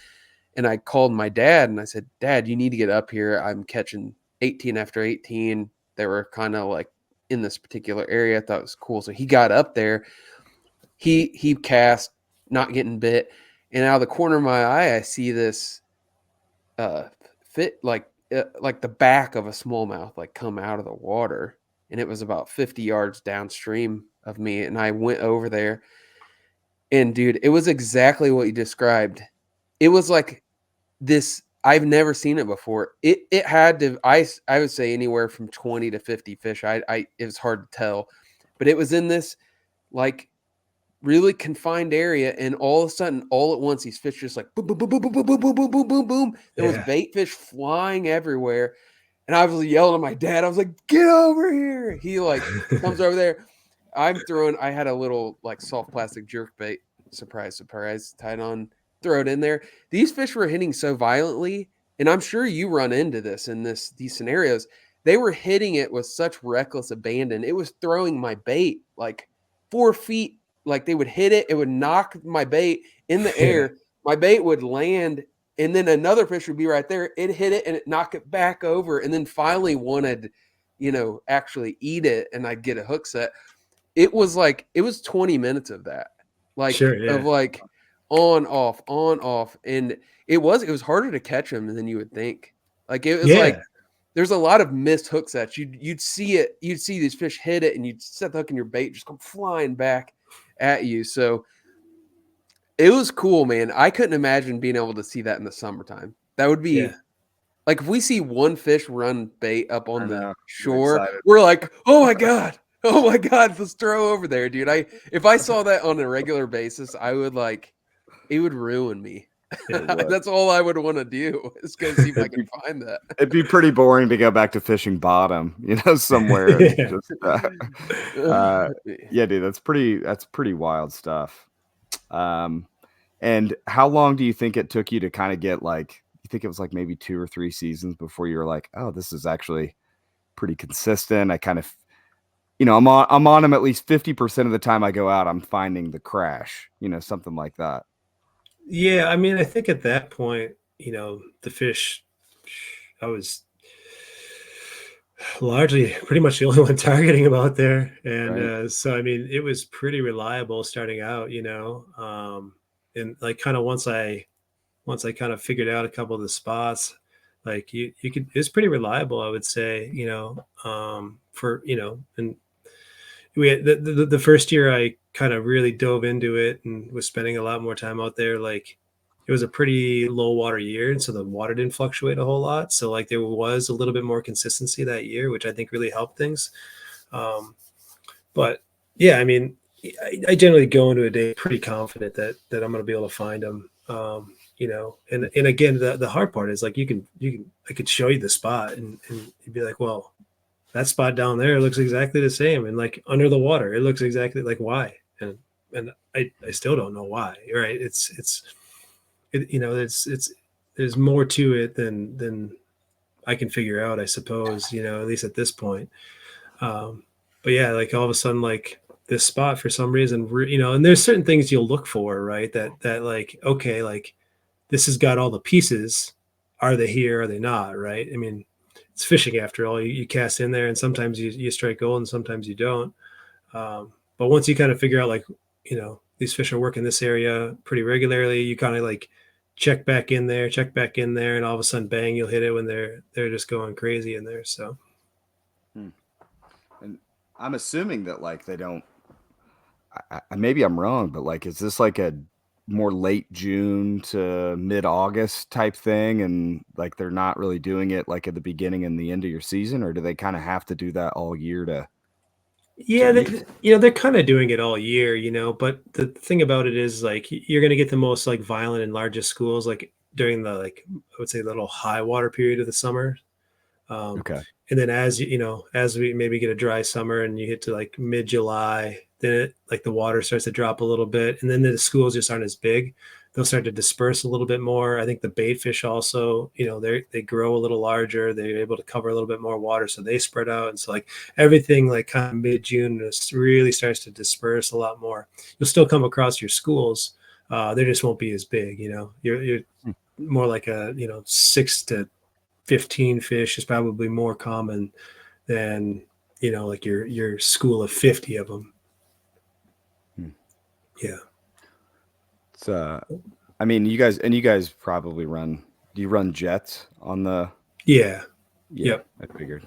And I called my dad and I said, Dad, you need to get up here. I'm catching 18 after 18. They were kind of like in this particular area. I thought it was cool. So he got up there. He cast, not getting bit. And out of the corner of my eye, I see this uh fit like the back of a smallmouth like come out of the water, and it was about 50 yards downstream of me, and I went over there, and dude, it was exactly what you described. It was like this, I've never seen it before. It had to, I would say anywhere from 20 to 50 fish. I it was hard to tell, but it was in this like really confined area, and all of a sudden, all at once, these fish just like boom, boom, boom, boom, boom, boom, boom, boom, boom, boom, boom, boom. There was Yeah. bait fish flying everywhere, and I was yelling at my dad. I was like, "Get over here!" He like comes over there. I had a little like soft plastic jerk bait. Surprise, surprise! Tied on, throw it in there. These fish were hitting so violently, and I'm sure you run into this in these scenarios. They were hitting it with such reckless abandon. It was throwing my bait like 4 feet, like they would hit it, it would knock my bait in the Yeah. air. My bait would land, and then another fish would be right there. It hit it and it knock it back over, and then finally wanted, actually eat it, and I'd get a hook set. It was 20 minutes of that, Sure. of Yeah. like on off, and it was harder to catch them than you would think. Like it was Yeah. like there's a lot of missed hook sets. You'd see it, you'd see these fish hit it, and you'd set the hook in your bait, just come flying back at you. So it was cool, man. I couldn't imagine being able to see that in the summertime. That would Yeah. be like if we see one fish run bait up I on the know. Get shore, excited. we're like, oh my God. Oh my God, let's throw over there, dude. If I saw that on a regular basis, I would like it would ruin me. It would. That's all I would want to do is go see if I can find that. It'd be pretty boring to go back to fishing bottom, somewhere and Yeah. just yeah, dude, that's pretty wild stuff. And how long do you think it took you to kind of get like, you think it was like maybe 2 or 3 seasons before you were like, oh, this is actually pretty consistent. I kind of, I'm on them at least 50% of the time I go out, I'm finding the crash, something like that. Yeah. I mean, I think at that point, the fish, I was largely pretty much the only one targeting them out there. And Right. so, I mean, it was pretty reliable starting out, and like kind of once I kind of figured out a couple of the spots, like you could, it's pretty reliable, I would say, and we had the first year I kind of really dove into it and was spending a lot more time out there. Like it was a pretty low water year. And so the water didn't fluctuate a whole lot. So like there was a little bit more consistency that year, which I think really helped things. But yeah, I mean, I generally go into a day pretty confident that I'm going to be able to find them. And again, the hard part is like I could show you the spot and you'd be like, well, that spot down there looks exactly the same, and like under the water, it looks exactly like why, and I still don't know why. Right? It's there's more to it than I can figure out, I suppose. At least at this point. But yeah, like all of a sudden, like this spot for some reason, and there's certain things you'll look for, right? That like, okay, like this has got all the pieces. Are they here? Are they not? Right? I mean, it's fishing after all. You cast in there, and sometimes you strike gold, and sometimes you don't. But once you kind of figure out, like, these fish are working this area pretty regularly, you kind of like check back in there, and all of a sudden, bang, you'll hit it when they're just going crazy in there. So Hmm. And I'm assuming that like they don't. Maybe I'm wrong, but like, is this like a more late June to mid August type thing, and like they're not really doing it like at the beginning and the end of your season, or do they kind of have to do that all year to yeah, eat? they're kind of doing it all year, but the thing about it is, like, you're going to get the most like violent and largest schools like during the, like, I would say, the little high water period of the summer. Um, Okay. and then as we maybe get a dry summer and you hit to like mid July, then like the water starts to drop a little bit, and then the schools just aren't as big. They'll start to disperse a little bit more. I think the bait fish also, they grow a little larger. They're able to cover a little bit more water, so they spread out. And so like everything, like kind of mid June, really starts to disperse a lot more. You'll still come across your schools. They just won't be as big. You're Hmm. more like a 6 to 15 fish is probably more common than like your school of 50 of them. Hmm. Yeah. It's I mean, you guys probably run. Do you run jets on the? Yeah. Yeah, Yep. I figured.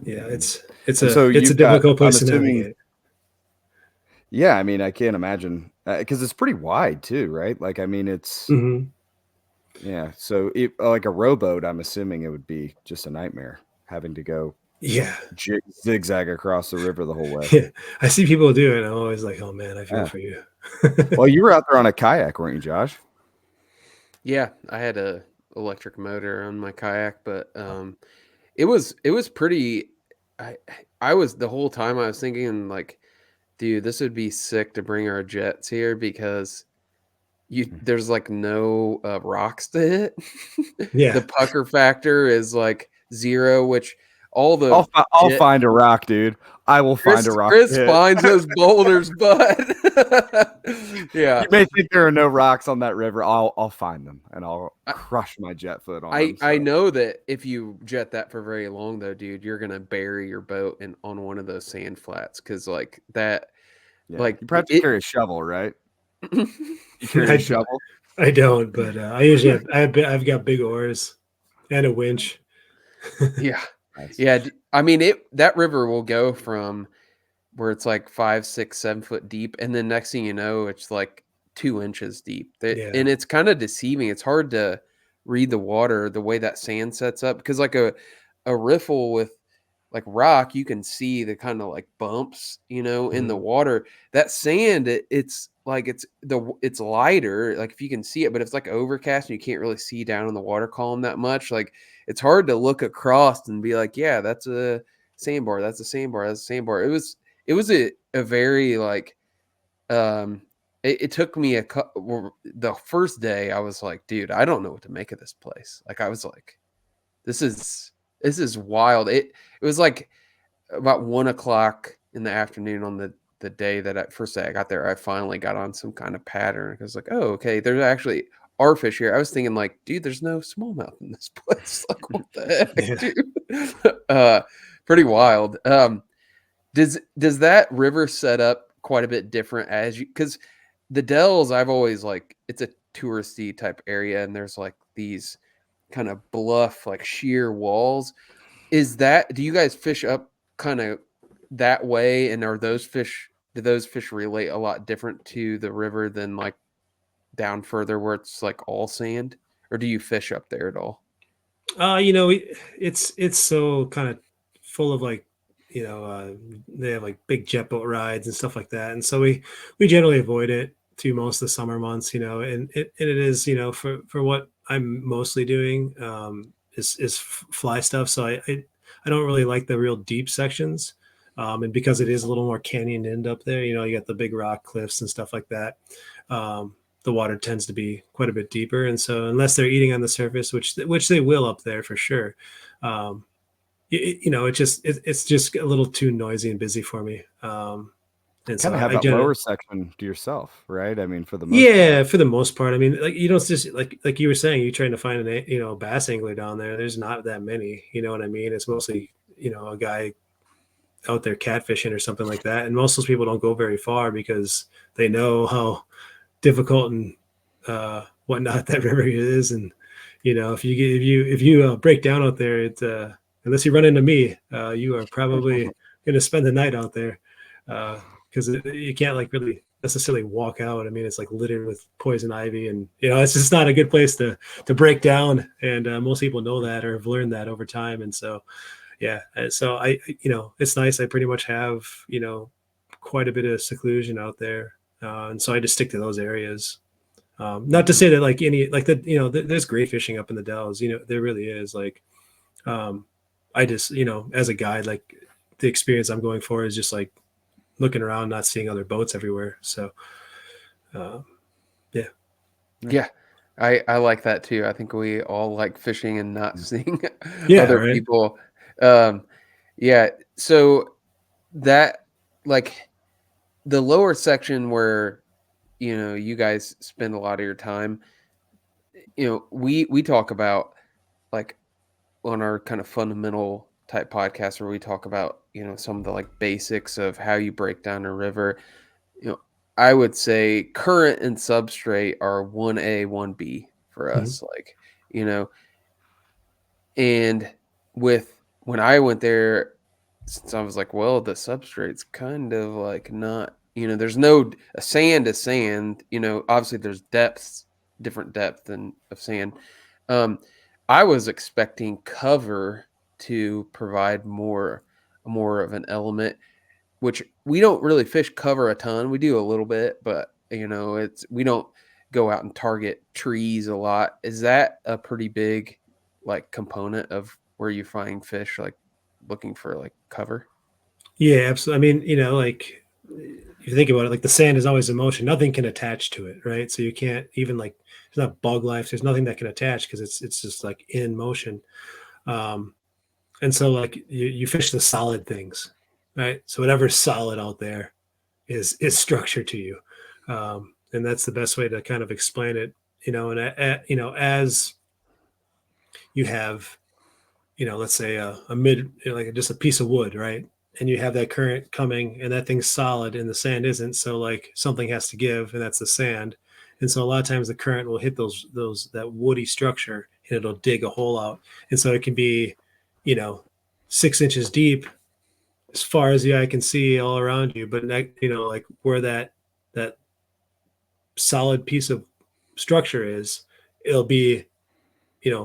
Yeah. And It's and so a you've got. difficult I'm place to assuming. navigate. Yeah, I mean, I can't imagine because it's pretty wide too, right? Like, I mean, it's Hmm. yeah. So, like a rowboat, I'm assuming it would be just a nightmare having to go, Yeah. zigzag across the river the whole way. Yeah. I see people do it, and I'm always like, oh man, I feel Yeah. for you. Well, you were out there on a kayak, weren't you, Josh? Yeah, I had a electric motor on my kayak, but it was pretty. I I was the whole time I was thinking like, dude, this would be sick to bring our jets here because Hmm. there's like no rocks to hit. The Yeah. pucker factor is like zero, which all I'll the fi- I'll jet find a rock, dude. I will find a rock to Chris hit. finds those boulders, but yeah. You may think there are no rocks on that river. I'll find them and I'll I, crush my jet foot on I them. I So know that if you jet that for very long though, dude, you're gonna bury your boat in on one of those sand flats because like that, yeah, like you probably have to it. carry a shovel, right? You carry a I, shovel. I don't, but I usually I've got big oars and a winch. Yeah, Nice. yeah. I mean, that river will go from where it's like 5, 6, 7 foot deep, and then next thing you know, it's like 2 inches deep. Yeah. And it's kind of deceiving. It's hard to read the water the way that sand sets up because like a riffle with like rock, you can see the kind of like bumps, in the Mhm. water. That sand, it's like it's lighter, like if you can see it, but if it's like overcast and you can't really see down in the water column that much, like it's hard to look across and be like, yeah, that's a sandbar, that's a sandbar, that's a sandbar. It was a very like it took me the first day I was like, dude, I don't know what to make of this place. Like I was like, this is this is wild. It was like about 1 o'clock in the afternoon on the day that first day I got there, I finally got on some kind of pattern. I was like, oh, okay, there's actually are fish here. I was thinking like, dude, there's no smallmouth in this place. Like, what the heck, Yeah. dude? Pretty wild. Does that river set up quite a bit different as you because the Dells I've always like it's a touristy type area and there's like these kind of bluff like sheer walls. Do you guys fish up kind of that way? And do those fish relate a lot different to the river than like down further where it's like all sand? Or do you fish up there at all? It's so kind of full of like, they have like big jet boat rides and stuff like that, and so we generally avoid it through most of the summer months, and it is, for what I'm mostly doing, is fly stuff. So I don't really like the real deep sections, and because it is a little more canyon end up there, you got the big rock cliffs and stuff like that. The water tends to be quite a bit deeper, and so unless they're eating on the surface, which they will up there for sure, it's just a little too noisy and busy for me. And so Kind of have I that get it. lower section to yourself, right? I mean, for the most part. Yeah, for the most part. I mean, like you don't just like you were saying, you're trying to find a bass angler down there. There's not that many. You know what I mean? It's mostly a guy out there catfishing or something like that. And most of those people don't go very far because they know how difficult and whatnot that river is. And if you break down out there, unless you run into me, you are probably going to spend the night out there because you can't like really necessarily walk out. I mean, it's like littered with poison ivy, and it's just not a good place to break down. And most people know that or have learned that over time. And so yeah, so it's nice. I pretty much have quite a bit of seclusion out there, and so I just stick to those areas. Not to say that like any like that there's great fishing up in the Dells. There really is. Like I just as a guide, like the experience I'm going for is just like looking around, not seeing other boats everywhere. So yeah. Yeah. I like that too. I think we all like fishing and not seeing Yeah, other right. people. Um, yeah. So that like the lower section where you guys spend a lot of your time, we talk about like on our kind of fundamental type podcast where we talk about some of the like basics of how you break down a river. you know I would say current and substrate are 1A 1B for Mhm. us, like, you know and with when I went there, since I was like, well, the substrate's kind of like not, there's no a sand is sand, obviously there's depths, different depth and of sand. Um, I was expecting cover to provide more of an element, which we don't really fish cover a ton. We do a little bit, but it's we don't go out and target trees a lot. Is that a pretty big like component of where you find fish, like looking for like cover? Yeah, absolutely. I mean, like if you think about it, like the sand is always in motion. Nothing can attach to it, right? So you can't even like there's not bug life. There's nothing that can attach because it's just like in motion. Um, and so like you fish the solid things, right? So whatever's solid out there is structure to you, and that's the best way to kind of explain it. As you have let's say a mid, like just a piece of wood, right? And you have that current coming and that thing's solid and the sand isn't. So like something has to give and that's the sand. And so a lot of times the current will hit that woody structure and it'll dig a hole out. And so it can be, you know, 6 inches deep as far as the eye can see all around you. But like where that solid piece of structure is, it'll be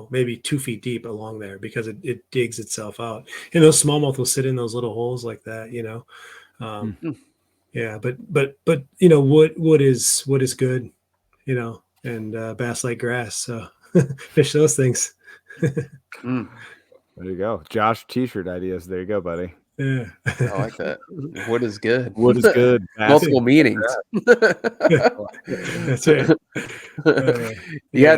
maybe 2 feet deep along there because it digs itself out. And those smallmouth will sit in those little holes like that. Hmm. Um, yeah, but wood is good, and bass like grass. So fish those things. Mm, There you go. Josh t-shirt ideas. There you go, buddy. Yeah. I like that. What is good? Wood is good. Bass is Multiple meanings. That's right. Yeah, Yeah.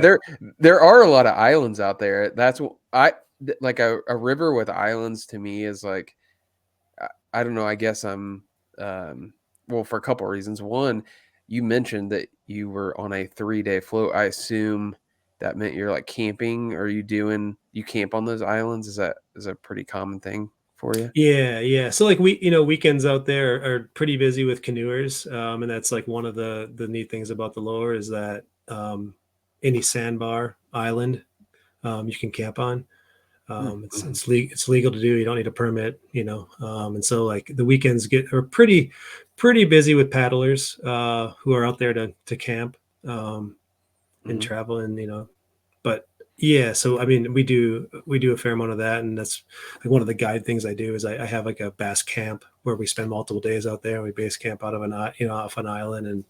there are a lot of islands out there. That's what like a river with islands to me is like, I don't know. I guess well, for a couple of reasons. One, you mentioned that you were on a 3-day float. I assume that meant you're like camping. Are you camp on those islands? Is a pretty common thing for you? Yeah, yeah. So like weekends out there are pretty busy with canoers, and that's like one of the neat things about the lower is that any sandbar island you can camp on. Mm-hmm. It's legal to do. You don't need a permit, and so like the weekends are pretty busy with paddlers who are out there to camp and Hmm. travel and but yeah, so I mean we do a fair amount of that, and that's like one of the guide things I do is I have like a bass camp where we spend multiple days out there. We base camp out of off an island, and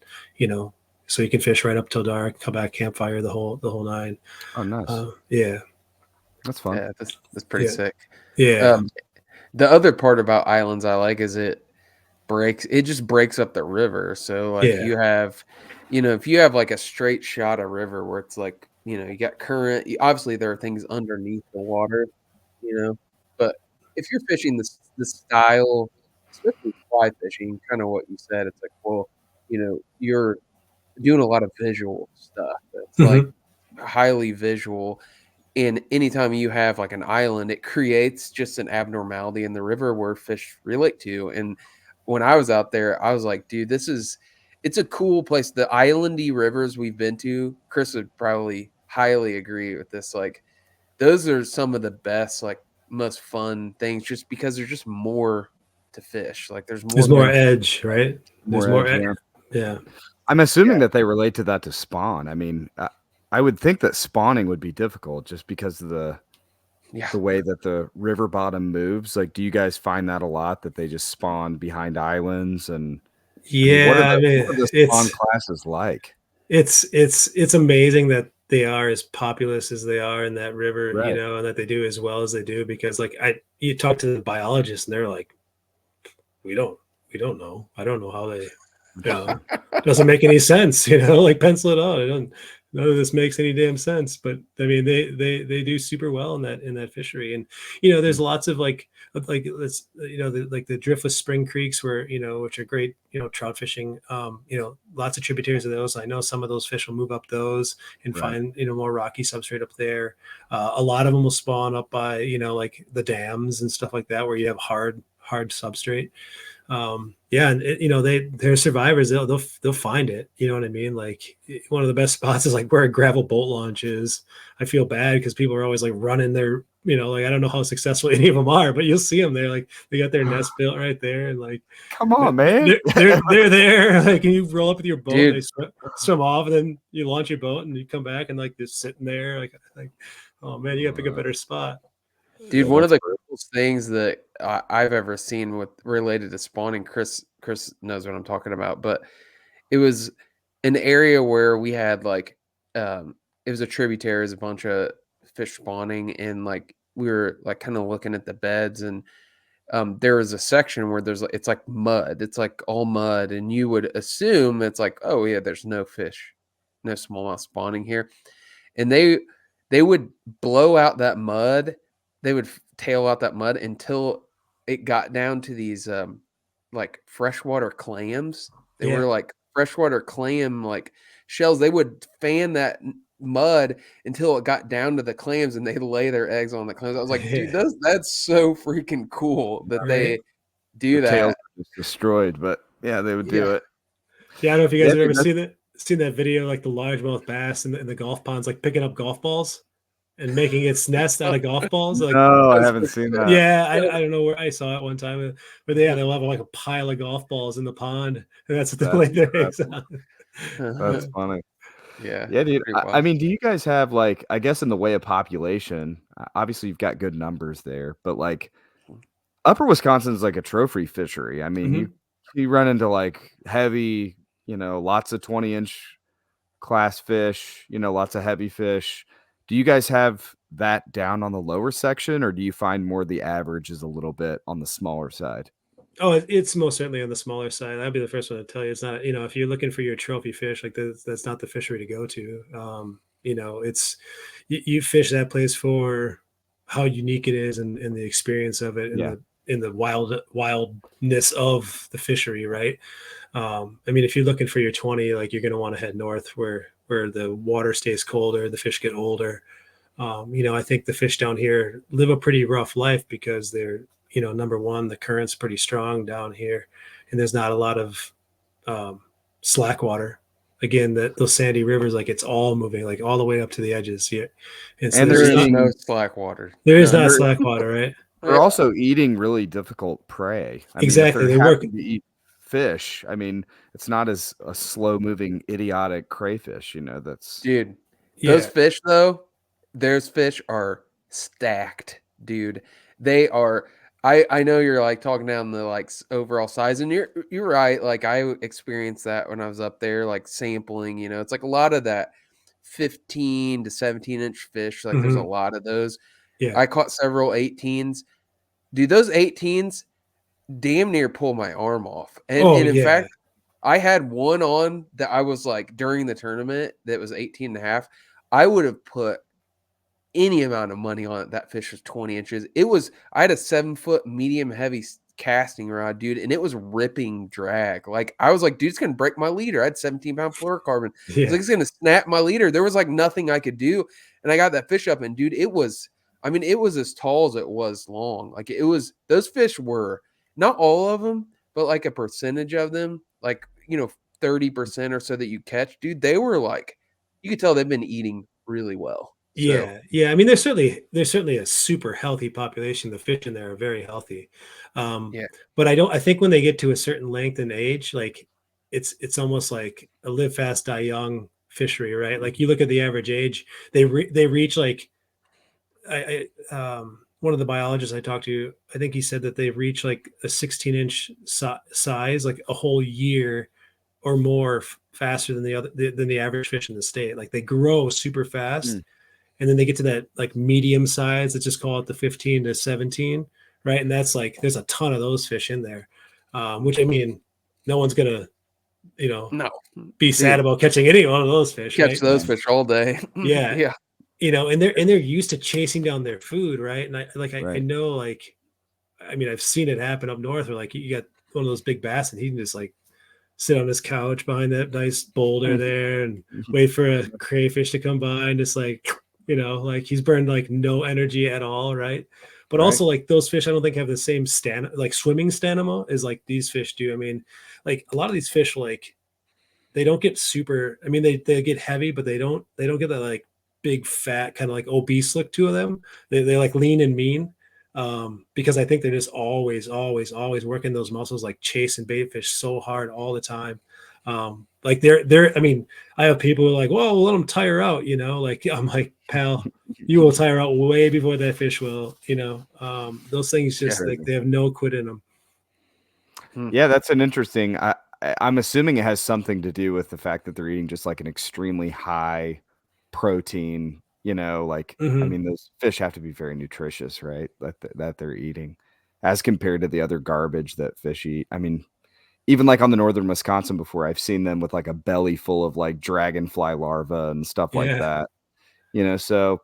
so you can fish right up till dark, come back campfire the whole nine. Oh, nice. Yeah, That's fun. Yeah, that's pretty yeah, sick. yeah, Um, the other part about islands I like is it just breaks up the river. So like yeah. if you have like a straight shot of river where it's like, you got current, obviously there are things underneath the water, but if you're fishing the style especially fly fishing, kind of what you said. It's like, well, you're doing a lot of visual stuff. It's like Mhm. highly visual. And anytime you have like an island, it creates just an abnormality in the river where fish relate to. And when I was out there, I was like, dude, it's a cool place. The islandy rivers we've been to, Chris would probably highly agree with this. Like, those are some of the best, like, most fun things just because there's just more to fish. Like, there's more There's more movement. edge, right? There's More more edge, yeah. yeah. I'm Yeah. assuming that they relate to that to spawn. I mean, I would think that spawning would be difficult just because of Yeah. the way that the river bottom moves. Like, do you guys find that a lot that they just spawn behind islands? And I mean, Yeah, I what mean, are the spawn it's classes like? it's amazing that they are as populous as they are in that river, Right. and that they do as well as they do because like you talk to the biologists and they're like, we don't we don't know. I don't know how they, you know, doesn't make any sense, like pencil it out. It doesn't None of this makes any damn sense. But I mean they do super well in that fishery. And there's lots of like let's like the driftless spring creeks where which are great trout fishing. Lots of tributaries of those. I know some of those fish will move up those and Right. find more rocky substrate up there. A lot of them will spawn up by like the dams and stuff like that where you have hard substrate. Yeah, and they're survivors. They'll find it. You know what I mean? Like one of the best spots is like where a gravel boat launch is. I feel bad because people are always like running their, like I don't know how successful any of them are, but you'll see them there. Like they got their nest built right there, and like Come on, man. they're there. Like and you roll up with your boat, and they Dude, swim off, and then you launch your boat, and you come back, and like they're sitting there. Like oh man, you got to pick a better spot. dude, one of That's the great. coolest things that I've ever seen with related to spawning, Chris knows what I'm talking about, but it was an area where we had like it was a tributary, it was a bunch of fish spawning, and like we were like kind of looking at the beds, and there was a section where it's like mud, it's like all mud, and you would assume it's like, oh yeah, there's no fish, no smallmouth spawning here. And they would blow out that mud. They would tail out that mud until it got down to these like freshwater clams. They Yeah, were like freshwater clam like shells. They would fan that mud until it got down to the clams and they lay their eggs on the clams. I was like, dude, yeah, that's so freaking cool that right. they The do tails that. are just destroyed, but yeah, they would Yeah. do it. Yeah, I don't know if you Yeah, guys have dude, ever that's seen that video, like the largemouth bass in the golf ponds, like picking up golf balls and making its nest out of golf balls. Like, no, I That's haven't so seen sick. that. yeah, I don't know where I saw it one time, but yeah, they'll have like a pile of golf balls in the pond, and that's what they lay That's their eggs incredible. on. That's funny. Yeah, Yeah, dude. pretty I wild. mean, do you guys have like, I guess in the way of population, obviously you've got good numbers there, but like Upper Wisconsin's like a trophy fishery. I mean, Mhm. you run into like heavy, lots of 20-inch class fish, lots of heavy fish. Do you guys have that down on the lower section, or do you find more the average is a little bit on the smaller side? Oh, it's most certainly on the smaller side. I'd be the first one to tell you it's not. If you're looking for your trophy fish, like that's not the fishery to go to. It's you fish that place for how unique it is and the experience of it and Yeah. the wildness of the fishery, right? I mean, if you're looking for your 20, like you're going to want to head north where the water stays colder, the fish get older. I think the fish down here live a pretty rough life because they're, number one, the current's pretty strong down here, and there's not a lot of um, slack water. Again, that those sandy rivers, like it's all moving, like all the way up to the edges here, and so And there's they're just There is not no eating slack water. there is and not None. slack water, right? they're Yeah. also eating really difficult prey. I mean, if Exactly. they're They work. having to eat fish, I mean, it's not as a slow-moving, idiotic crayfish, that's Dude, those Yeah. fish though, those fish are stacked, dude. They are I know you're like talking down the like overall size, and you're right. Like experienced that when I was up there, like sampling. It's like a lot of that 15 to 17-inch fish. Like there's a Hmm. lot of those. Yeah. I caught several 18s. Dude, those 18s damn near pull my arm off. Oh And in yeah. fact, I had one on that I was like during the tournament that was 18 and a half. I would have put any amount of money on it. That fish was 20 inches. I had a 7-foot medium heavy casting rod, dude, and it was ripping drag. Like, I was like, "Dude, it's gonna break my leader." I had 17-pound fluorocarbon. I was Yeah. like, "It's gonna snap my leader." There was, like, nothing I could do, and I got that fish up, and dude, it was I mean, it was as tall as it was long. Like, it was those fish were not all of them, but, like, a percentage of them, like, 30% or so that you catch, dude, they were, like you could tell they've been eating really well. So, Yeah, yeah. I mean, there's certainly a super healthy population. The fish in there are very healthy, um, yeah. but I don't. I think when they get to a certain length and age, like it's almost like a live fast, die young fishery, right? Like you look at the average age, they reach like one of the biologists I talked to, I think he said that they reach like a 16-inch size, like a whole year or more faster than than the average fish in the state. Like they grow super fast, Mm, and then they get to that like medium size. Let's just call it the 15 to 17, right? And that's like there's a ton of those fish in there, which I mean, no one's gonna you know No. be sad Dude, about catching any one of those fish, catch right? those yeah, fish all day. Yeah, Yeah. and they're used to chasing down their food, right? And I right. know, like, I mean, I've seen it happen up north where like you got one of those big bass and he can just like sit on his couch behind that nice boulder there and wait for a crayfish to come by and just like, like he's burned like no energy at all, right? But Right. also like those fish, I don't think have the same like swimming stamina as like these fish do. I mean, like a lot of these fish, like they don't get super. I mean, they get heavy, but they don't get that like big fat kind of like obese look to them. They like lean and mean, because I think they're just always working those muscles, like chasing bait fish so hard all the time. Like they're. I mean, I have people who are like, "Whoa, let them tire out," Like I'm like, pal, you will tire out way before that fish will. Those things Yeah. just like they have no quit in them. Mm. Yeah, that's an interesting. I'm assuming it has something to do with the fact that they're eating just like an extremely high protein. Like I Hmm. mean, those fish have to be very nutritious, right? That they're eating, as compared to the other garbage that fish eat. I mean, even like on the northern Wisconsin before, I've seen them with like a belly full of like dragonfly larvae and stuff like Yeah, that. So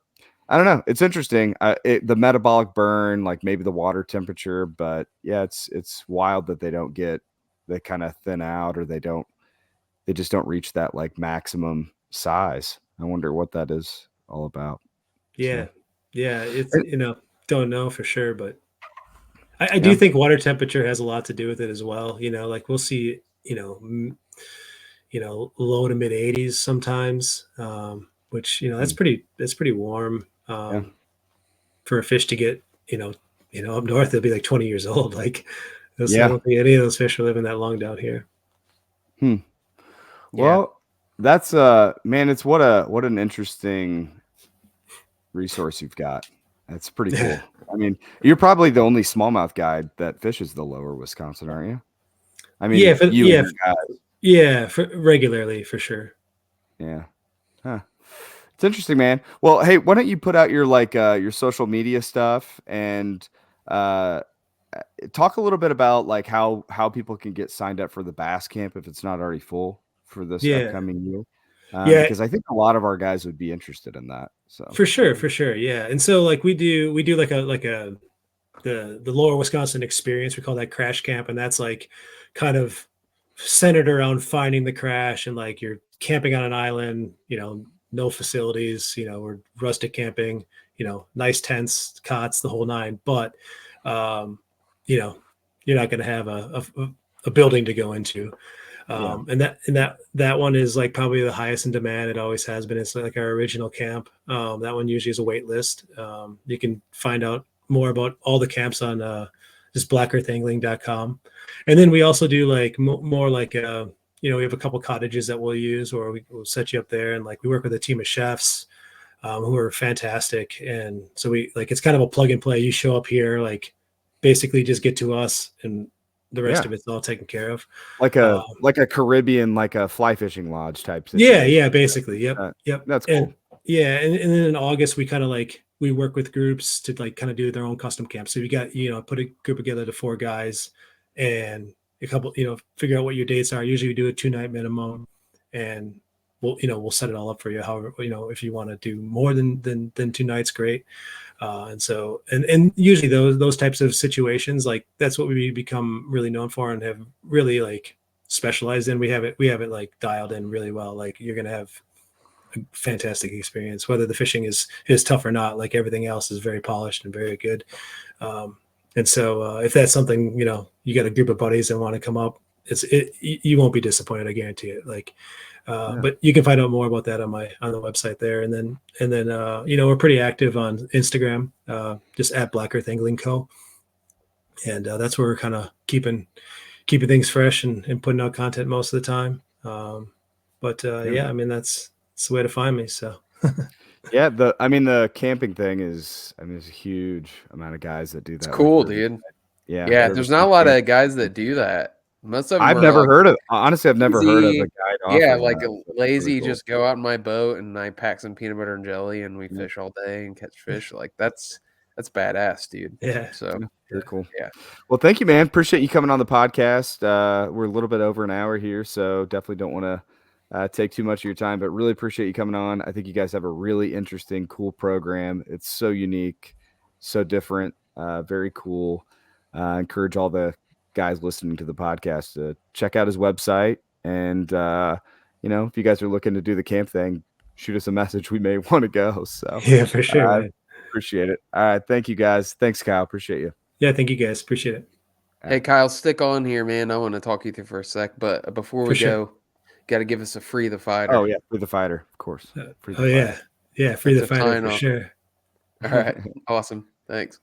I don't know. It's interesting. The metabolic burn, like maybe the water temperature, but yeah, it's wild that they kind of thin out, or they just don't reach that like maximum size. I wonder what that is all about. yeah, So yeah. It's and- don't know for sure, but I do yeah, think water temperature has a lot to do with it as well. Like we'll see, low to mid 80s sometimes, which mm, that's pretty warm, yeah, for a fish to get, up north. It'll be like 20 years old. Like I yeah. don't think any of those fish are living that long down here. Hmm. Yeah. Well, that's man, it's what an interesting resource you've got. That's pretty Yeah, cool. I mean, you're probably the only smallmouth guide that fishes the lower Wisconsin, aren't you? I yeah, mean, you and your guy. yeah, for regularly for sure. Yeah. Huh. It's interesting, man. Well, hey, why don't you put out your social media stuff and uh talk a little bit about like how people can get signed up for the bass camp if it's not already full for this Yeah, upcoming year. yeah. Because I think a lot of our guys would be interested in that. So For sure, for sure. Yeah. And so like we do like a the lower Wisconsin experience. We call that crash camp. And that's like kind of centered around finding the crash, and like you're camping on an island, no facilities, we're rustic camping, nice tents, cots, the whole nine. But um, you know, you're not gonna have a building to go into. yeah, And that one is like probably the highest in demand. It always has been. It's like our original camp. That one usually is a wait list. You can find out more about all the camps on just blackearthangling.com. And then we also do like more like we have a couple cottages that we'll use, or we'll set you up there, and like we work with a team of chefs, who are fantastic. And so we like it's kind of a plug and play. You show up here, like basically just get to us, and the rest yeah, of it's all taken care of. like Um, a Caribbean, like a fly fishing lodge type yeah, yeah, situation. basically. Yep, Uh, yep. that's And cool. yeah, and then in August we kind of like we work with groups to like kind of do their own custom camp. So we got put a group together to 4 guys, and a couple figure out what your dates are. Usually we do a 2-night minimum, and we'll set it all up for you. However, if you want to do more than 2 nights, great. And usually those types of situations, like that's what we become really known for and have really like specialized in. We have it like dialed in really well. Like you're gonna have a fantastic experience, whether the fishing is tough or not. Like everything else is very polished and very good. And so if that's something, you got a group of buddies that want to come up, you won't be disappointed. I guarantee it. Like, but you can find out more about that on the website there. And then we're pretty active on Instagram, just at Black Earth Angling Co. And that's where we're kind of keeping things fresh and putting out content most of the time. Yeah, I mean, that's the way to find me. So Yeah, the camping thing is, there's a huge amount of guys that do It's that, like cool, river, dude. yeah, Yeah, there's not a riverside lot camp. of guys that do that. Most of them I've are never like heard of honestly, I've never heard of a lazy. guide Yeah, offering like that, a so that's really lazy, cool. just go out in my boat and I pack some peanut butter and jelly and we Yeah, fish all day and catch fish. Like that's badass, dude. yeah, So yeah, very cool. yeah. Well, thank you, man. Appreciate you coming on the podcast. We're a little bit over an hour here, so definitely don't want to take too much of your time, but really appreciate you coming on. I think you guys have a really interesting, cool program. It's so unique, so different, very cool. Encourage all the guys listening to the podcast to check out his website. And, if you guys are looking to do the camp thing, shoot us a message. We may want to go. So yeah, for sure, I man. appreciate it. All right. Thank you, guys. Thanks, Kyle. Appreciate you. Yeah, thank you guys. Appreciate it. Hey Kyle, stick on here, man. I want to talk you through for a sec, but before For we sure. go, got to give us a free the fighter. Oh, yeah. Free the fighter, of course. Free the Oh yeah, fighter. yeah, free That's the a fighter sign for off. sure. All right. Awesome. Thanks.